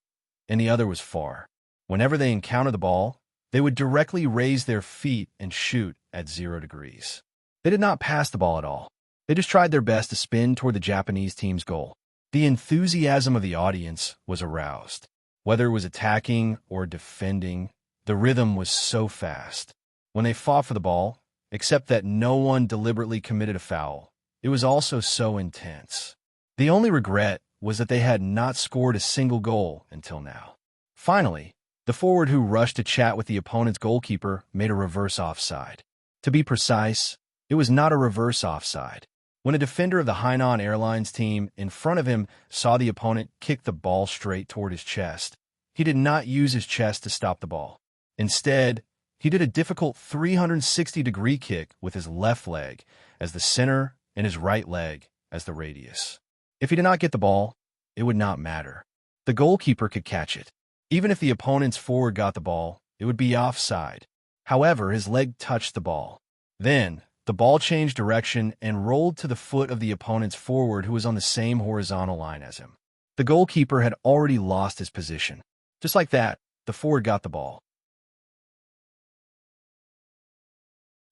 and the other was far. Whenever they encountered the ball, they would directly raise their feet and shoot at 0 degrees. They did not pass the ball at all. They just tried their best to spin toward the Japanese team's goal. The enthusiasm of the audience was aroused. Whether it was attacking or defending, the rhythm was so fast. When they fought for the ball, except that no one deliberately committed a foul, it was also so intense. The only regret was that they had not scored a single goal until now. Finally, the forward who rushed to chat with the opponent's goalkeeper made a reverse offside. To be precise, it was not a reverse offside. When a defender of the Hainan Airlines team in front of him saw the opponent kick the ball straight toward his chest, he did not use his chest to stop the ball. Instead, he did a difficult 360-degree kick with his left leg as the center and his right leg as the radius. If he did not get the ball, it would not matter. The goalkeeper could catch it. Even if the opponent's forward got the ball, it would be offside. However, his leg touched the ball. Then, the ball changed direction and rolled to the foot of the opponent's forward who was on the same horizontal line as him. The goalkeeper had already lost his position. Just like that, the forward got the ball.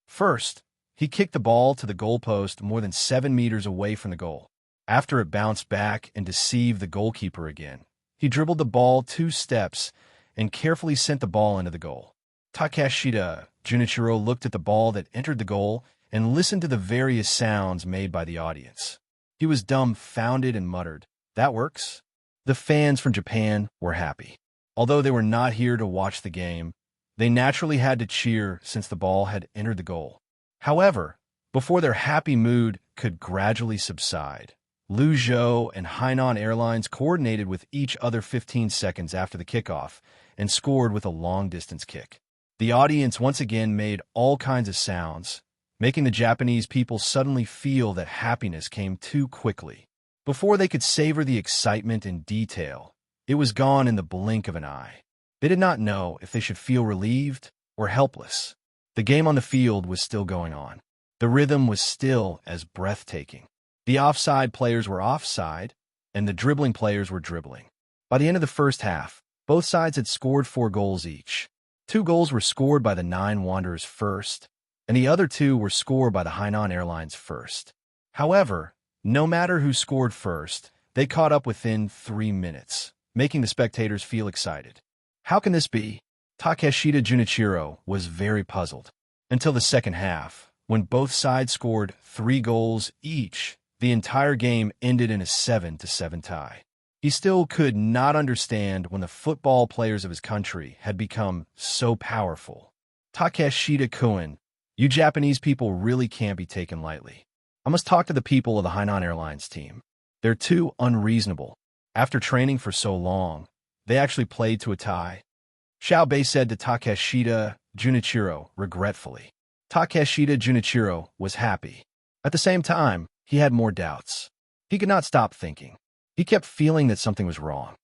First, he kicked the ball to the goalpost more than 7 meters away from the goal. After it bounced back and deceived the goalkeeper again, he dribbled the ball 2 steps and carefully sent the ball into the goal. Takeshita Junichiro looked at the ball that entered the goal and listened to the various sounds made by the audience. He was dumbfounded and muttered, "That works." The fans from Japan were happy. Although they were not here to watch the game, they naturally had to cheer since the ball had entered the goal. However, before their happy mood could gradually subside, Luzhou and Hainan Airlines coordinated with each other 15 seconds after the kickoff and scored with a long-distance kick. The audience once again made all kinds of sounds, making the Japanese people suddenly feel that happiness came too quickly. Before they could savor the excitement in detail, it was gone in the blink of an eye. They did not know if they should feel relieved or helpless. The game on the field was still going on. The rhythm was still as breathtaking. The offside players were offside, and the dribbling players were dribbling. By the end of the first half, both sides had scored 4 goals each. 2 goals were scored by the 9 Wanderers first, and the other 2 were scored by the Hainan Airlines first. However, no matter who scored first, they caught up within 3 minutes, making the spectators feel excited. How can this be? Takeshita Junichiro was very puzzled. Until the second half, when both sides scored 3 goals each, the entire game ended in a 7-7 tie. He still could not understand when the football players of his country had become so powerful. Takeshita-kun, you Japanese people really can't be taken lightly. I must talk to the people of the Hainan Airlines team. They're too unreasonable. After training for so long, they actually played to a tie. Xiaobei said to Takeshita Junichiro regretfully. Takeshita Junichiro was happy. At the same time, he had more doubts. He could not stop thinking. He kept feeling that something was wrong.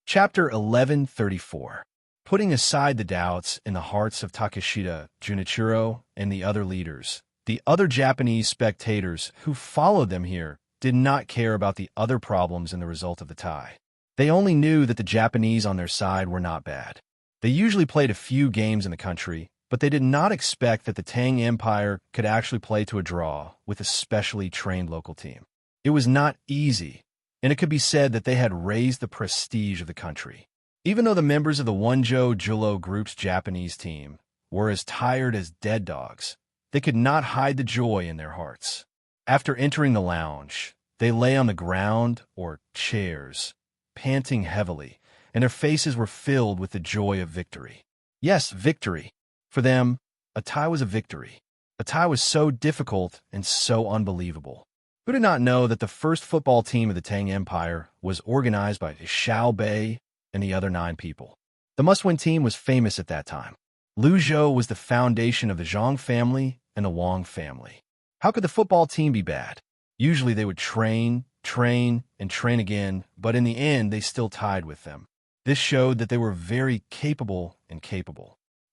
Chapter 1134. Putting aside the doubts in the hearts of Takeshita Junichiro and the other leaders, the other Japanese spectators who followed them here did not care about the other problems in the result of the tie. They only knew that the Japanese on their side were not bad. They usually played a few games in the country, but they did not expect that the Tang Empire could actually play to a draw with a specially trained local team. It was not easy, and it could be said that they had raised the prestige of the country. Even though the members of the Wonjo Julo Group's Japanese team were as tired as dead dogs, they could not hide the joy in their hearts. After entering the lounge, they lay on the ground or chairs, panting heavily, and their faces were filled with the joy of victory. Yes, victory. For them, a tie was a victory. A tie was so difficult and so unbelievable. Who did not know that the first football team of the Tang Empire was organized by Xiaobei and the other 9 people? The must-win team was famous at that time. Lu Zhou was the foundation of the Zhang family and the Wang family. How could the football team be bad? Usually they would train, and train again, but in the end they still tied with them. This showed that they were very capable.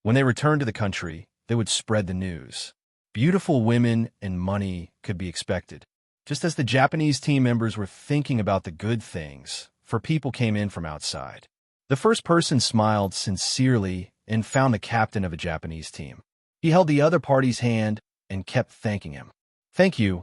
When they returned to the country, they would spread the news. Beautiful women and money could be expected. Just as the Japanese team members were thinking about the good things, for people came in from outside. The first person smiled sincerely and found the captain of a Japanese team. He held the other party's hand and kept thanking him. Thank you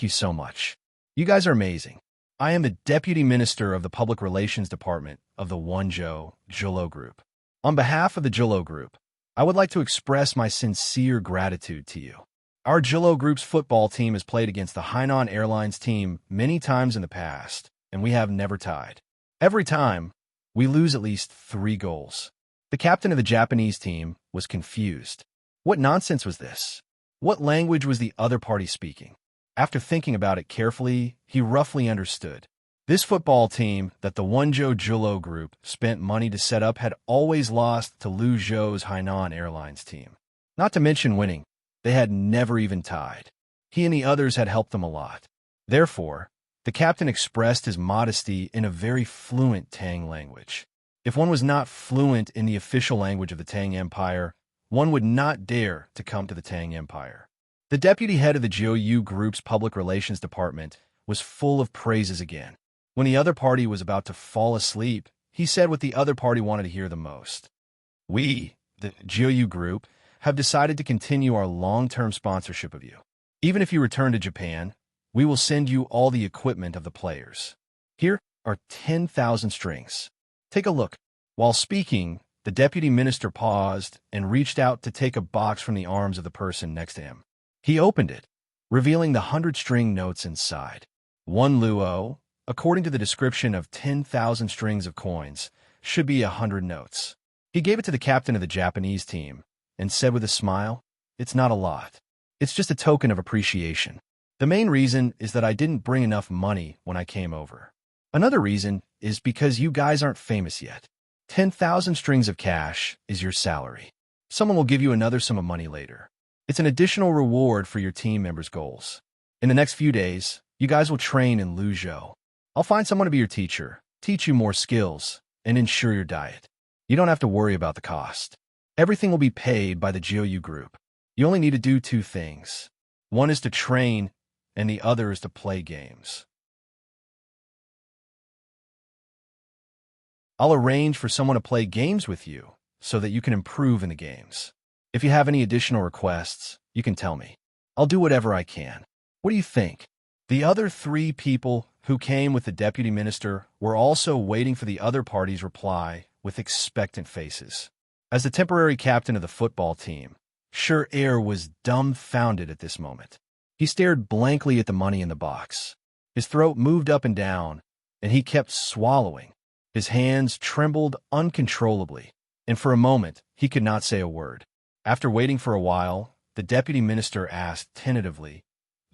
so much. You guys are amazing. I am the Deputy Minister of the Public Relations Department of the Wonjo Julo Group. On behalf of the Julo Group, I would like to express my sincere gratitude to you. Our Julo Group's football team has played against the Hainan Airlines team many times in the past, and we have never tied. Every time, we lose at least 3 goals. The captain of the Japanese team was confused. What nonsense was this? What language was the other party speaking? After thinking about it carefully, he roughly understood. This football team that the Wonjo Julo Group spent money to set up had always lost to Lu Zhou's Hainan Airlines team. Not to mention winning, they had never even tied. He and the others had helped them a lot. Therefore, the captain expressed his modesty in a very fluent Tang language. If one was not fluent in the official language of the Tang Empire, one would not dare to come to the Tang Empire. The deputy head of the Jiu Group's public relations department was full of praises again. When the other party was about to fall asleep, he said what the other party wanted to hear the most. We, the Jiu Group, have decided to continue our long-term sponsorship of you. Even if you return to Japan, we will send you all the equipment of the players. Here are 10,000 strings. Take a look. While speaking, the deputy minister paused and reached out to take a box from the arms of the person next to him. He opened it, revealing the 100-string notes inside. 1 luo, according to the description of 10,000 strings of coins, should be 100 notes. He gave it to the captain of the Japanese team and said with a smile, "It's not a lot. It's just a token of appreciation. The main reason is that I didn't bring enough money when I came over. Another reason is because you guys aren't famous yet. 10,000 strings of cash is your salary. Someone will give you another sum of money later. It's an additional reward for your team members' goals. In the next few days, you guys will train in Luzhou. I'll find someone to be your teacher, teach you more skills, and ensure your diet. You don't have to worry about the cost. Everything will be paid by the Jiu Group. You only need to do 2 things. One is to train, and the other is to play games. I'll arrange for someone to play games with you so that you can improve in the games. If you have any additional requests, you can tell me. I'll do whatever I can. What do you think?" The other 3 people who came with the deputy minister were also waiting for the other party's reply with expectant faces. As the temporary captain of the football team, Air was dumbfounded at this moment. He stared blankly at the money in the box. His throat moved up and down, and he kept swallowing. His hands trembled uncontrollably, and for a moment he could not say a word. After waiting for a while, the deputy minister asked tentatively,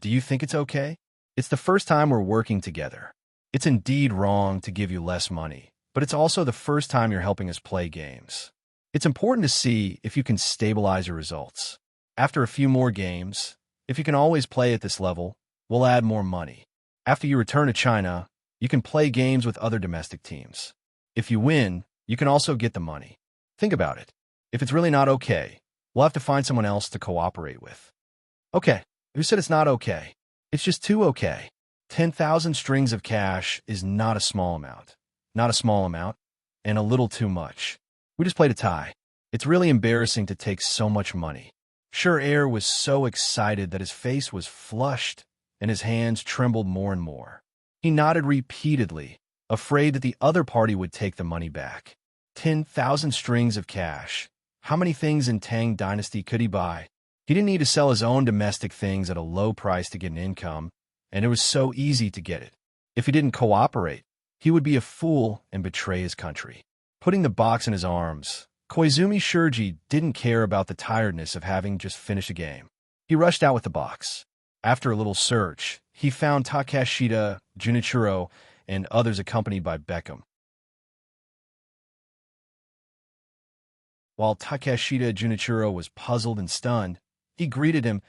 "Do you think it's okay?" It's the first time we're working together. It's indeed wrong to give you less money, but it's also the first time you're helping us play games. It's important to see if you can stabilize your results. After a few more games, if you can always play at this level, we'll add more money. After you return to China, you can play games with other domestic teams. If you win, you can also get the money. Think about it. If it's really not okay, we'll have to find someone else to cooperate with. Okay, who said it's not okay? It's just too okay. 10,000 strings of cash is not a small amount. Not a small amount, and a little too much. We just played a tie. It's really embarrassing to take so much money. Sure was so excited that his face was flushed and his hands trembled more and more. He nodded repeatedly, afraid that the other party would take the money back. 10,000 strings of cash. How many things in Tang Dynasty could he buy? He didn't need to sell his own domestic things at a low price to get an income, and it was so easy to get it. If he didn't cooperate, he would be a fool and betray his country. Putting the box in his arms, Koizumi Shurji didn't care about the tiredness of having just finished a game. He rushed out with the box. After a little search, he found Takeshita, Junichiro, and others accompanied by Beckham. While Takeshita Junichiro was puzzled and stunned, he greeted him.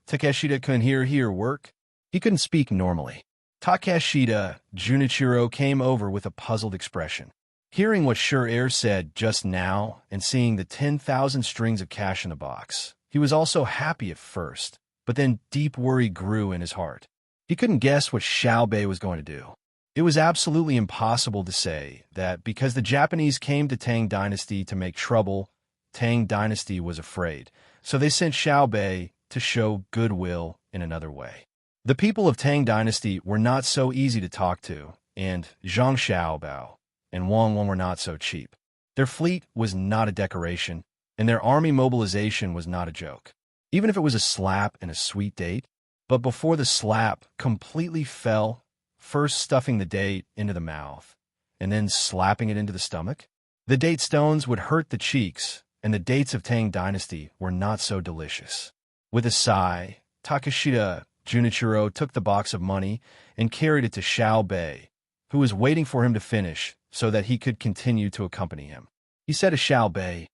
Takeshita couldn't hear work. He couldn't speak normally. Takeshita Junichiro came over with a puzzled expression. Hearing what Sure said just now and seeing the 10,000 strings of cash in the box, he was also happy at first, but then deep worry grew in his heart. He couldn't guess what Xiaobei was going to do. It was absolutely impossible to say that because the Japanese came to Tang Dynasty to make trouble, Tang Dynasty was afraid, so they sent Xiaobei to show goodwill in another way. The people of Tang Dynasty were not so easy to talk to, and Zhang Xiaobao and Wang Wang were not so cheap. Their fleet was not a decoration, and their army mobilization was not a joke. Even if it was a slap and a sweet date, but before the slap completely fell, first stuffing the date into the mouth, and then slapping it into the stomach, the date stones would hurt the cheeks, and the dates of Tang Dynasty were not so delicious. With a sigh, Takeshita Junichiro took the box of money and carried it to Xiaobei, who was waiting for him to finish so that he could continue to accompany him. He said to Xiaobei,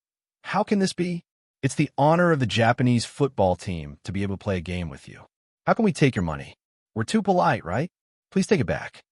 "How can this be? It's the honor of the Japanese football team to be able to play a game with you. How can we take your money? We're too polite, right? Please take it back."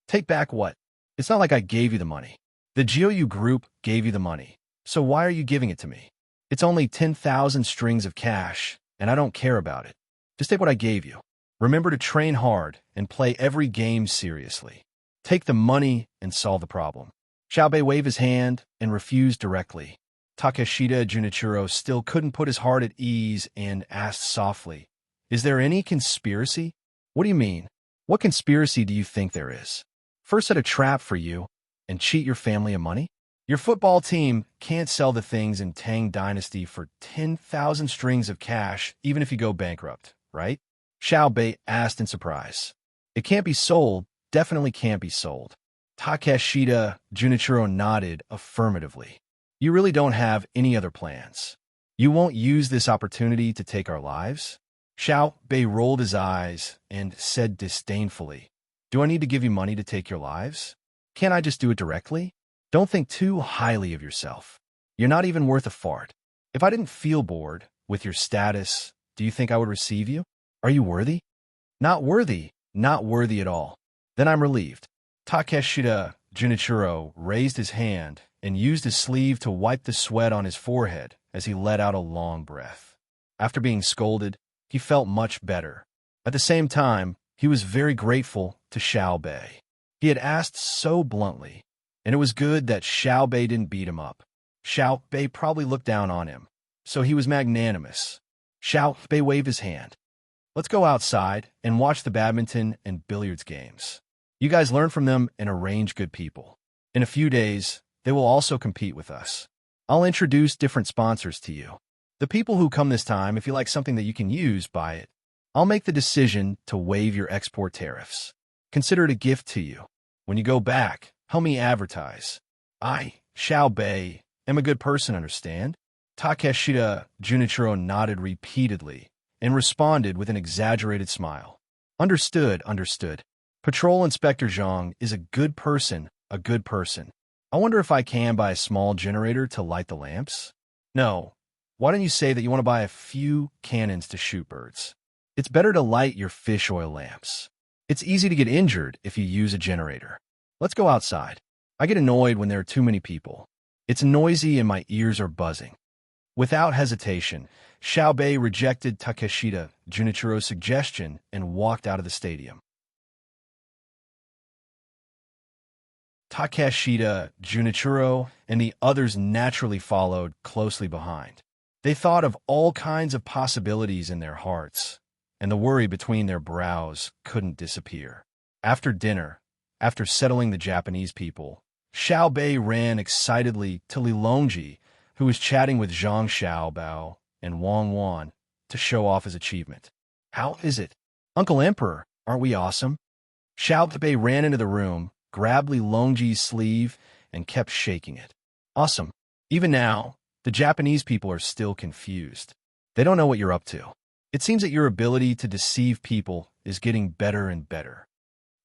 "Take back what? It's not like I gave you the money. The GOU group gave you the money, so why are you giving it to me? It's only 10,000 strings of cash, and I don't care about it. Just take what I gave you. Remember to train hard and play every game seriously. Take the money and solve the problem." Xiaobei waved his hand and refused directly. Takeshita Junichiro still couldn't put his heart at ease and asked softly, "Is there any conspiracy?" "What do you mean? What conspiracy do you think there is? First set a trap for you and cheat your family of money? Your football team can't sell the things in Tang Dynasty for 10,000 strings of cash even if you go bankrupt, right?" Xiaobei asked in surprise. "It can't be sold, definitely can't be sold." Takeshita Junichiro nodded affirmatively. "You really don't have any other plans? You won't use this opportunity to take our lives?" Xiaobei rolled his eyes and said disdainfully, "Do I need to give you money to take your lives? Can't I just do it directly? Don't think too highly of yourself. You're not even worth a fart. If I didn't feel bored with your status, do you think I would receive you? Are you worthy? Not worthy, not worthy at all. Then I'm relieved." Takeshita Junichiro raised his hand and used his sleeve to wipe the sweat on his forehead as he let out a long breath. After being scolded, he felt much better. At the same time, he was very grateful to Xiaobei. He had asked so bluntly, and it was good that Xiaobei didn't beat him up. Xiaobei probably looked down on him, so he was magnanimous. Xiaobei waved his hand. "Let's go outside and watch the badminton and billiards games. You guys learn from them and arrange good people. In a few days, they will also compete with us. I'll introduce different sponsors to you. The people who come this time, if you like something that you can use, buy it. I'll make the decision to waive your export tariffs. Consider it a gift to you. When you go back, help me advertise. I, Xiaobei, am a good person, understand?" Takeshita Junichiro nodded repeatedly and responded with an exaggerated smile. Understood, understood. Patrol Inspector Zhang is a good person, a good person. I wonder if I can buy a small generator to light the lamps? No. Why don't you say that you want to buy a few cannons to shoot birds? It's better to light your fish oil lamps. It's easy to get injured if you use a generator. Let's go outside. I get annoyed when there are too many people. It's noisy and my ears are buzzing. Without hesitation, Xiao Bei rejected Takeshita Junichiro's suggestion and walked out of the stadium. Takeshita, Junichiro, and the others naturally followed closely behind. They thought of all kinds of possibilities in their hearts, and the worry between their brows couldn't disappear. After dinner, after settling the Japanese people, Xiao Bei ran excitedly to Li Longji, who was chatting with Zhang Xiaobao and Wang Wan to show off his achievement. How is it? Uncle Emperor, aren't we awesome? Xiao Bei ran into the room, grabbed Li Longji's sleeve, and kept shaking it. Awesome. Even now, the Japanese people are still confused. They don't know what you're up to. It seems that your ability to deceive people is getting better and better.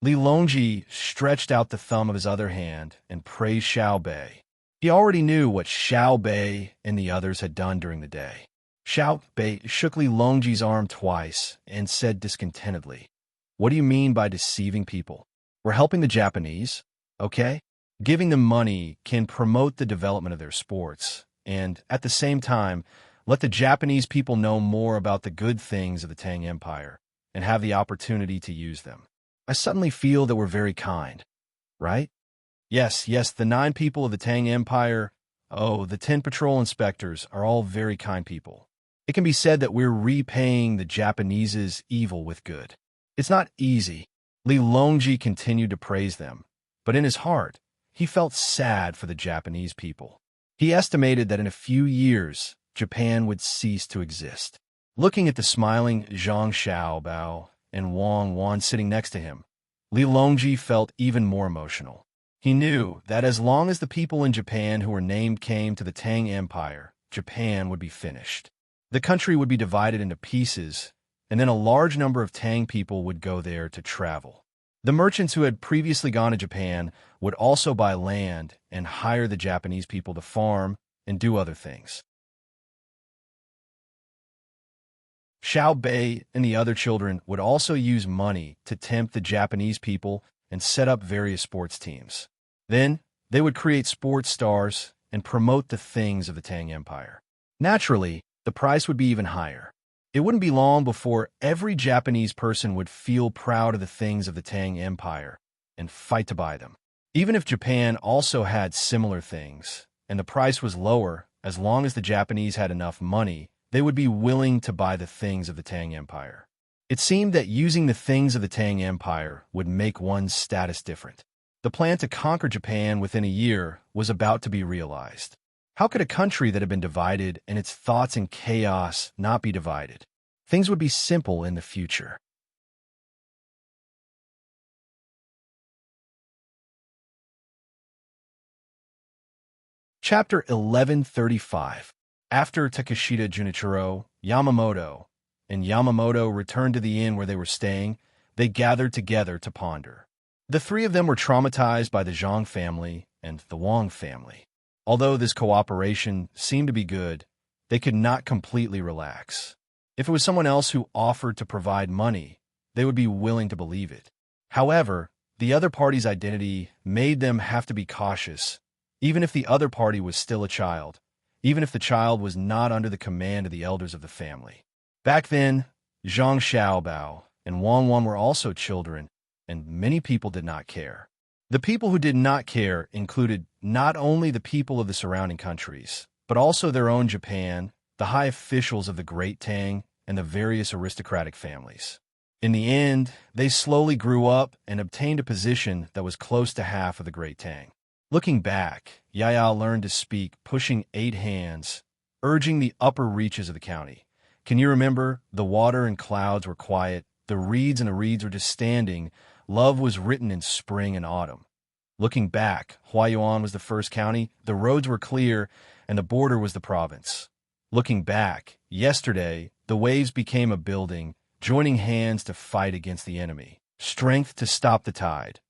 Li Longji stretched out the thumb of his other hand and praised Xiao Bei. He already knew what Xiao Bei and the others had done during the day. Xiao Bei shook Li Longji's arm twice and said discontentedly, "What do you mean by deceiving people? We're helping the Japanese, okay? Giving them money can promote the development of their sports, and at the same time, let the Japanese people know more about the good things of the Tang Empire and have the opportunity to use them. I suddenly feel that we're very kind, right? Yes, the 9 people of the Tang Empire, the 10 patrol inspectors are all very kind people. It can be said that we're repaying the Japanese's evil with good. It's not easy." Li Longji continued to praise them, but in his heart, he felt sad for the Japanese people. He estimated that in a few years, Japan would cease to exist. Looking at the smiling Zhang Xiaobao and Wang Wan sitting next to him, Li Longji felt even more emotional. He knew that as long as the people in Japan who were named came to the Tang Empire, Japan would be finished. The country would be divided into pieces, and then a large number of Tang people would go there to travel. The merchants who had previously gone to Japan would also buy land and hire the Japanese people to farm and do other things. Xiao Bei and the other children would also use money to tempt the Japanese people and set up various sports teams. Then, they would create sports stars and promote the things of the Tang Empire. Naturally, the price would be even higher. It wouldn't be long before every Japanese person would feel proud of the things of the Tang Empire and fight to buy them. Even if Japan also had similar things, and the price was lower, as long as the Japanese had enough money, they would be willing to buy the things of the Tang Empire. It seemed that using the things of the Tang Empire would make one's status different. The plan to conquer Japan within a year was about to be realized. How could a country that had been divided and its thoughts in chaos not be divided? Things would be simple in the future. Chapter 1135. After Takeshita Junichiro, Yamamoto, and Yamamoto returned to the inn where they were staying, they gathered together to ponder. The 3 of them were traumatized by the Zhang family and the Wang family. Although this cooperation seemed to be good, they could not completely relax. If it was someone else who offered to provide money, they would be willing to believe it. However, the other party's identity made them have to be cautious, even if the other party was still a child, even if the child was not under the command of the elders of the family. Back then, Zhang Xiaobao and Wang Wan were also children, and many people did not care. The people who did not care included not only the people of the surrounding countries, but also their own Japan, the high officials of the Great Tang, and the various aristocratic families. In the end, they slowly grew up and obtained a position that was close to half of the Great Tang. Looking back, Yaya learned to speak, pushing 8 hands, urging the upper reaches of the county. Can you remember? The water and clouds were quiet, the reeds and the reeds were just standing. Love was written in spring and autumn. Looking back, Huayuan was the first county, the roads were clear, and the border was the province. Looking back, yesterday, the waves became a building, joining hands to fight against the enemy, strength to stop the tide.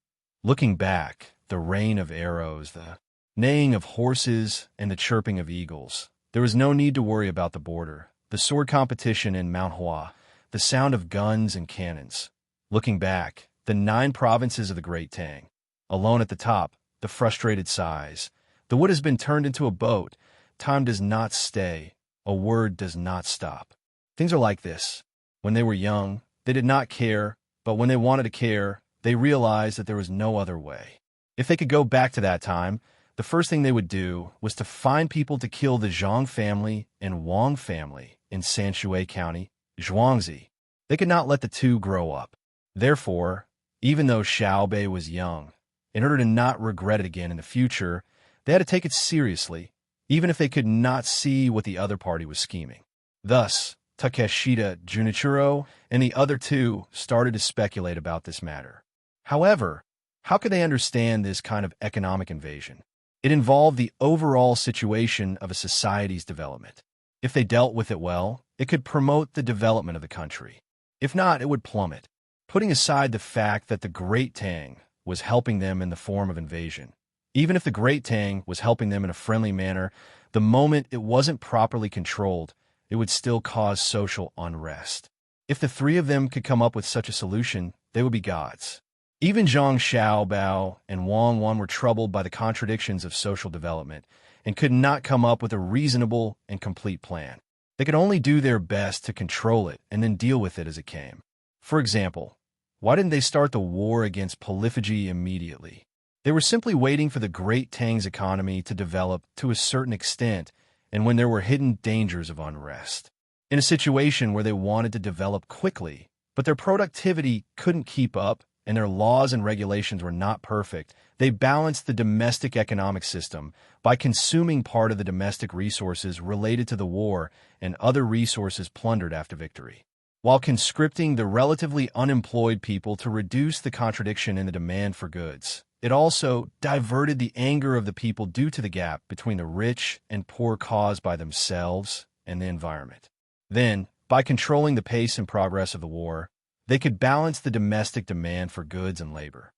Looking back, the rain of arrows, the neighing of horses, and the chirping of eagles. There was no need to worry about the border, the sword competition in Mount Hua, the sound of guns and cannons. Looking back, the 9 provinces of the Great Tang. Alone at the top, the frustrated sighs. The wood has been turned into a boat. Time does not stay. A word does not stop. Things are like this. When they were young, they did not care, but when they wanted to care, they realized that there was no other way. If they could go back to that time, the first thing they would do was to find people to kill the Zhang family and Wang family in Sanshui County, Zhuangzi. They could not let the two grow up. Therefore, even though Xiaobei was young, in order to not regret it again in the future, they had to take it seriously, even if they could not see what the other party was scheming. Thus, Takeshita Junichiro and the other two started to speculate about this matter. However, how could they understand this kind of economic invasion? It involved the overall situation of a society's development. If they dealt with it well, it could promote the development of the country. If not, it would plummet. Putting aside the fact that the Great Tang was helping them in the form of invasion, even if the Great Tang was helping them in a friendly manner, the moment it wasn't properly controlled, it would still cause social unrest. If the three of them could come up with such a solution, they would be gods. Even Zhang Xiaobao and Wang Wan were troubled by the contradictions of social development and could not come up with a reasonable and complete plan. They could only do their best to control it and then deal with it as it came. For example, why didn't they start the war against polyphagy immediately? They were simply waiting for the Great Tang's economy to develop to a certain extent and when there were hidden dangers of unrest. In a situation where they wanted to develop quickly, but their productivity couldn't keep up and their laws and regulations were not perfect, they balanced the domestic economic system by consuming part of the domestic resources related to the war and other resources plundered after victory, while conscripting the relatively unemployed people to reduce the contradiction in the demand for goods. It also diverted the anger of the people due to the gap between the rich and poor caused by themselves and the environment. Then, by controlling the pace and progress of the war, they could balance the domestic demand for goods and labor.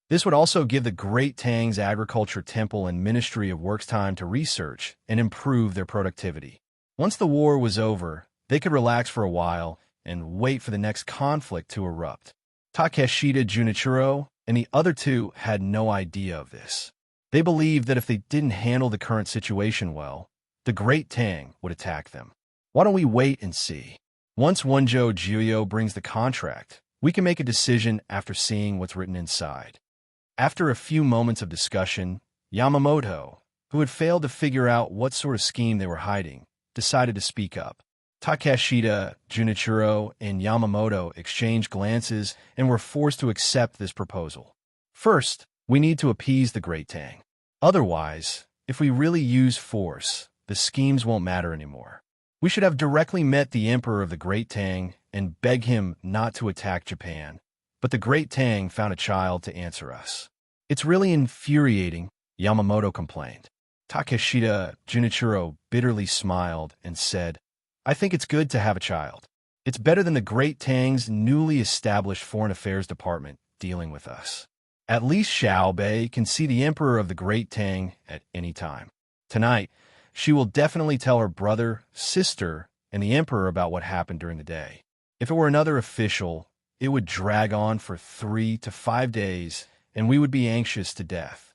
This would also give the Great Tang's Agriculture Temple and Ministry of Works time to research and improve their productivity. Once the war was over, they could relax for a while and wait for the next conflict to erupt. Takeshita Junichiro and the other two had no idea of this. They believed that if they didn't handle the current situation well, the Great Tang would attack them. Why don't we wait and see? Once Wonjo Jiuyo brings the contract, we can make a decision after seeing what's written inside. After a few moments of discussion, Yamamoto, who had failed to figure out what sort of scheme they were hiding, decided to speak up. Takeshita, Junichiro, and Yamamoto exchanged glances and were forced to accept this proposal. First, we need to appease the Great Tang. Otherwise, if we really use force, the schemes won't matter anymore. We should have directly met the Emperor of the Great Tang and beg him not to attack Japan. But the Great Tang found a child to answer us. It's really infuriating, Yamamoto complained. Takeshita Junichiro bitterly smiled and said, I think it's good to have a child. It's better than the Great Tang's newly established Foreign Affairs Department dealing with us. At least Xiaobei can see the Emperor of the Great Tang at any time. Tonight, she will definitely tell her brother, sister, and the Emperor about what happened during the day. If it were another official, it would drag on for 3 to 5 days, and we would be anxious to death.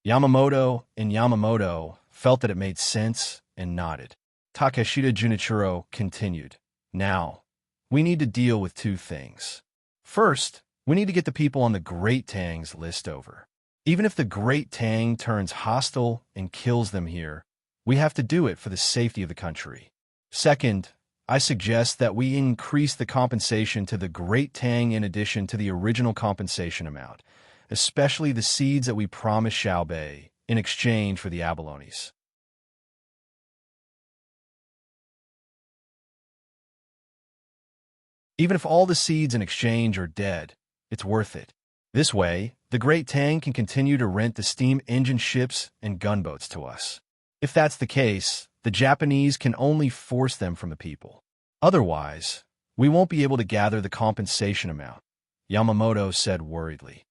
Yamamoto and Yamamoto felt that it made sense and nodded. Takeshita Junichiro continued, Now, we need to deal with 2 things. First, we need to get the people on the Great Tang's list over. Even if the Great Tang turns hostile and kills them here, we have to do it for the safety of the country. Second, I suggest that we increase the compensation to the Great Tang in addition to the original compensation amount, especially the seeds that we promised Xiaobei in exchange for the abalones. Even if all the seeds in exchange are dead, it's worth it. This way, the Great Tang can continue to rent the steam engine ships and gunboats to us. If that's the case, The Japanese can only force them from the people. Otherwise, we won't be able to gather the compensation amount, Yamamoto said worriedly.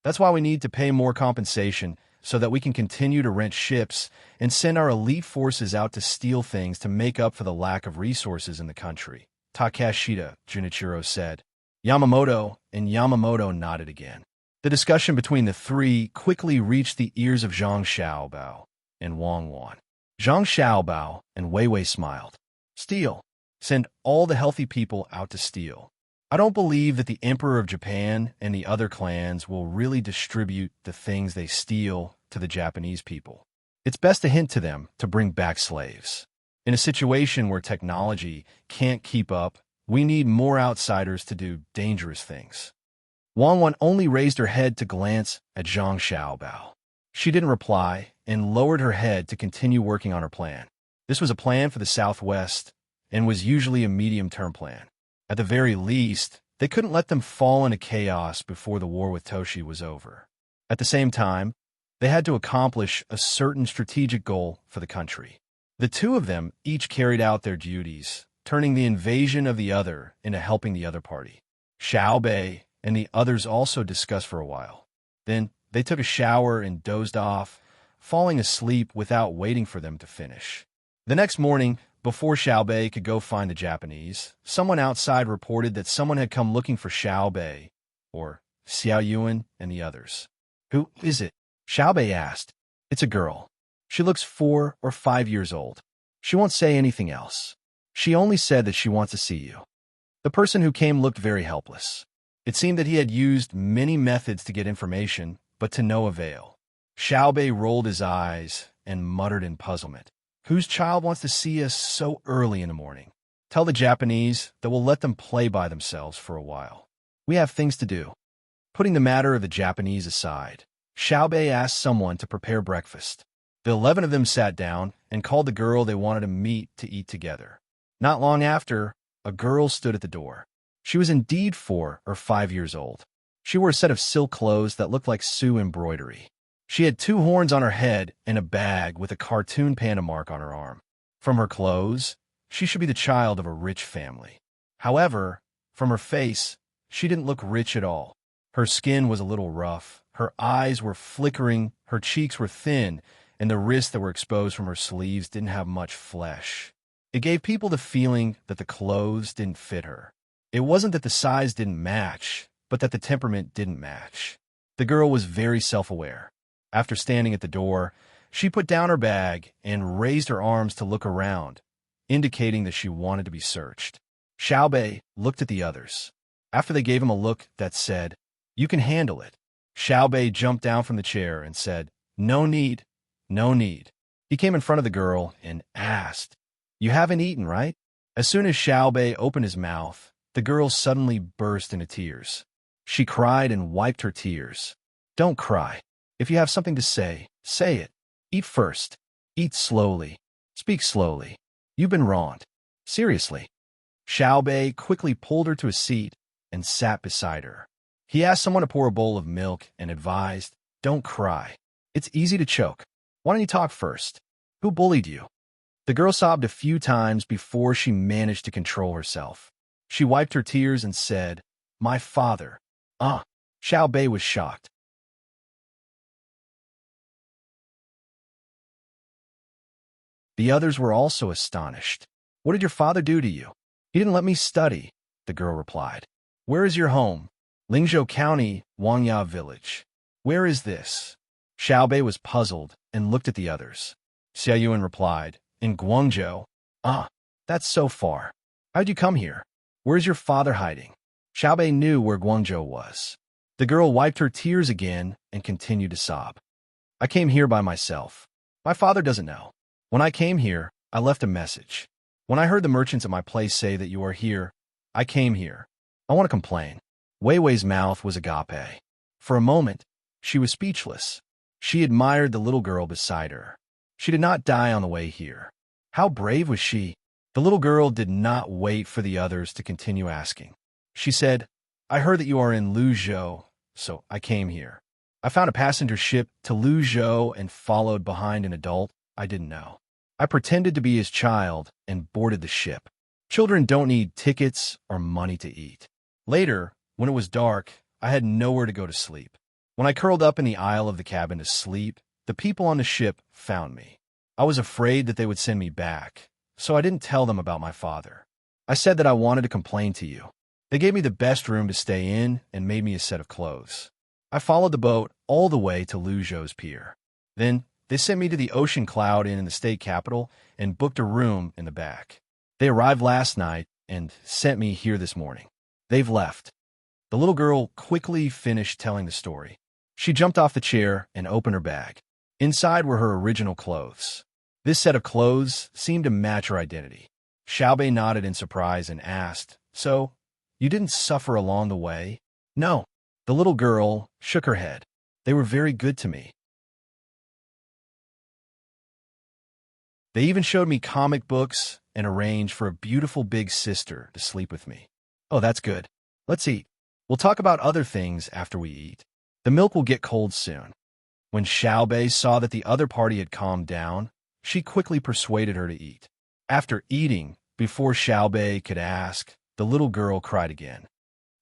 That's why we need to pay more compensation so that we can continue to rent ships and send our elite forces out to steal things to make up for the lack of resources in the country, Takashita Junichiro said. Yamamoto nodded again. The discussion between the three quickly reached the ears of Zhang Xiaobao and Wang Wan. Zhang Xiaobao and Wei Wei smiled. Steal. Send all the healthy people out to steal. I don't believe that the Emperor of Japan and the other clans will really distribute the things they steal to the Japanese people. It's best to hint to them to bring back slaves. In a situation where technology can't keep up, we need more outsiders to do dangerous things. Wang Wan only raised her head to glance at Zhang Xiaobao. She didn't reply and lowered her head to continue working on her plan. This was a plan for the Southwest and was usually a medium-term plan. At the very least, they couldn't let them fall into chaos before the war with Toshi was over. At the same time, they had to accomplish a certain strategic goal for the country. The two of them each carried out their duties, turning the invasion of the other into helping the other party. Xiaobei and the others also discussed for a while. Then they took a shower and dozed off, falling asleep without waiting for them to finish. The next morning, before Xiaobei could go find the Japanese, someone outside reported that someone had come looking for Xiaobei, or Xiao Yuan and the others. Who is it? Xiaobei asked. It's a girl. She looks 4 or 5 years old. She won't say anything else. She only said that she wants to see you. The person who came looked very helpless. It seemed that he had used many methods to get information, but to no avail. Xiaobei rolled his eyes and muttered in puzzlement. Whose child wants to see us so early in the morning? Tell the Japanese that we'll let them play by themselves for a while. We have things to do. Putting the matter of the Japanese aside, Xiaobei asked someone to prepare breakfast. The 11 of them sat down and called the girl they wanted to meet to eat together. Not long after, a girl stood at the door. She was indeed 4 or 5 years old. She wore a set of silk clothes that looked like Sioux embroidery. She had 2 horns on her head and a bag with a cartoon panda mark on her arm. From her clothes, she should be the child of a rich family. However, from her face, she didn't look rich at all. Her skin was a little rough, her eyes were flickering, her cheeks were thin, and the wrists that were exposed from her sleeves didn't have much flesh. It gave people the feeling that the clothes didn't fit her. It wasn't that the size didn't match, but that the temperament didn't match. The girl was very self-aware. After standing at the door, she put down her bag and raised her arms to look around, indicating that she wanted to be searched. Xiaobei looked at the others. After they gave him a look that said, "You can handle it," Xiaobei jumped down from the chair and said, "No need, no need." He came in front of the girl and asked, "You haven't eaten, right?" As soon as Xiaobei opened his mouth, the girl suddenly burst into tears. She cried and wiped her tears. "Don't cry. If you have something to say, say it. Eat first. Eat slowly. Speak slowly. You've been wronged. Seriously." Xiaobei quickly pulled her to a seat and sat beside her. He asked someone to pour a bowl of milk and advised, "Don't cry. It's easy to choke. Why don't you talk first? Who bullied you?" The girl sobbed a few times before she managed to control herself. She wiped her tears and said, "My father." Xiaobei was shocked. The others were also astonished. "What did your father do to you?" "He didn't let me study," the girl replied. "Where is your home?" "Lingzhou County, Wangya Village." "Where is this?" Xiaobei was puzzled and looked at the others. Xiaoyuan replied, "In Guangzhou." That's so far. How'd you come here?" "Where's your father hiding?" Xiaobei knew where Guangzhou was. The girl wiped her tears again and continued to sob. "I came here by myself. My father doesn't know. When I came here, I left a message. When I heard the merchants at my place say that you are here, I came here. I want to complain." Wei Wei's mouth was agape. For a moment, she was speechless. She admired the little girl beside her. She did not die on the way here. How brave was she? The little girl did not wait for the others to continue asking. She said, "I heard that you are in Luzhou, so I came here. I found a passenger ship to Luzhou and followed behind an adult I didn't know. I pretended to be his child and boarded the ship. Children don't need tickets or money to eat. Later, when it was dark, I had nowhere to go to sleep. When I curled up in the aisle of the cabin to sleep, the people on the ship found me. I was afraid that they would send me back, so I didn't tell them about my father. I said that I wanted to complain to you. They gave me the best room to stay in and made me a set of clothes. I followed the boat all the way to Luzhou's pier. Then, they sent me to the Ocean Cloud Inn in the state capital and booked a room in the back. They arrived last night and sent me here this morning. They've left. The little girl quickly finished telling the story. She jumped off the chair and opened her bag. Inside were her original clothes. This set of clothes seemed to match her identity. Xiaobei nodded in surprise and asked, "So, you didn't suffer along the way?" "No." The little girl shook her head. "They were very good to me. They even showed me comic books and arranged for a beautiful big sister to sleep with me." "Oh, that's good. Let's eat. We'll talk about other things after we eat. The milk will get cold soon." When Xiaobei saw that the other party had calmed down, she quickly persuaded her to eat. After eating, before Xiaobei could ask, the little girl cried again.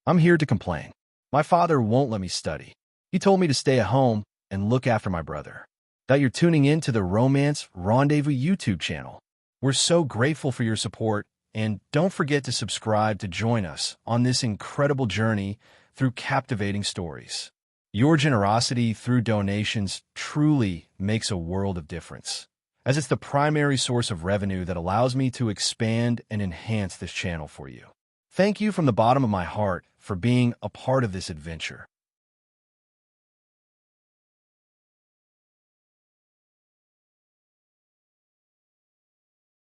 "I'm here to complain. My father won't let me study. He told me to stay at home and look after my brother." That you're tuning in to the Romance Rendezvous YouTube channel. We're so grateful for your support, and don't forget to subscribe to join us on this incredible journey through captivating stories. Your generosity through donations truly makes a world of difference, as it's the primary source of revenue that allows me to expand and enhance this channel for you. Thank you from the bottom of my heart for being a part of this adventure.